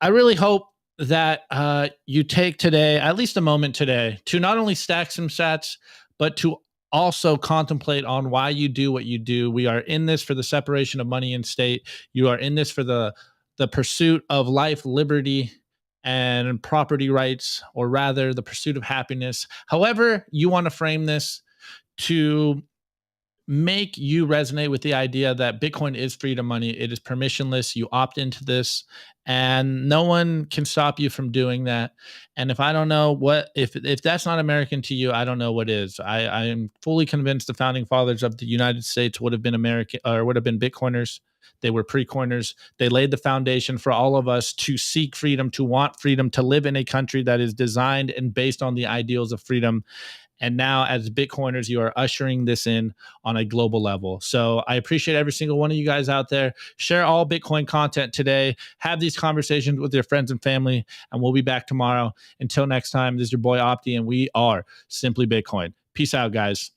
I really hope that you take today, at least a moment today, to not only stack some sats, but to also contemplate on why you do what you do. We are in this for the separation of money and state. You are in this for the pursuit of life, liberty, and property rights, or rather the pursuit of happiness. However you want to frame this, to make you resonate with the idea that Bitcoin is freedom money. It is permissionless. You opt into this, and no one can stop you from doing that. And if I don't know what, if that's not American to you, I don't know what is. I am fully convinced the founding fathers of the United States would have been American, or would have been Bitcoiners. They were pre-coiners. They laid the foundation for all of us to seek freedom, to want freedom, to live in a country that is designed and based on the ideals of freedom. And now, as Bitcoiners, you are ushering this in on a global level. So I appreciate every single one of you guys out there. Share all Bitcoin content today. Have these conversations with your friends and family. And we'll be back tomorrow. Until next time, this is your boy Opti, and we are Simply Bitcoin. Peace out, guys.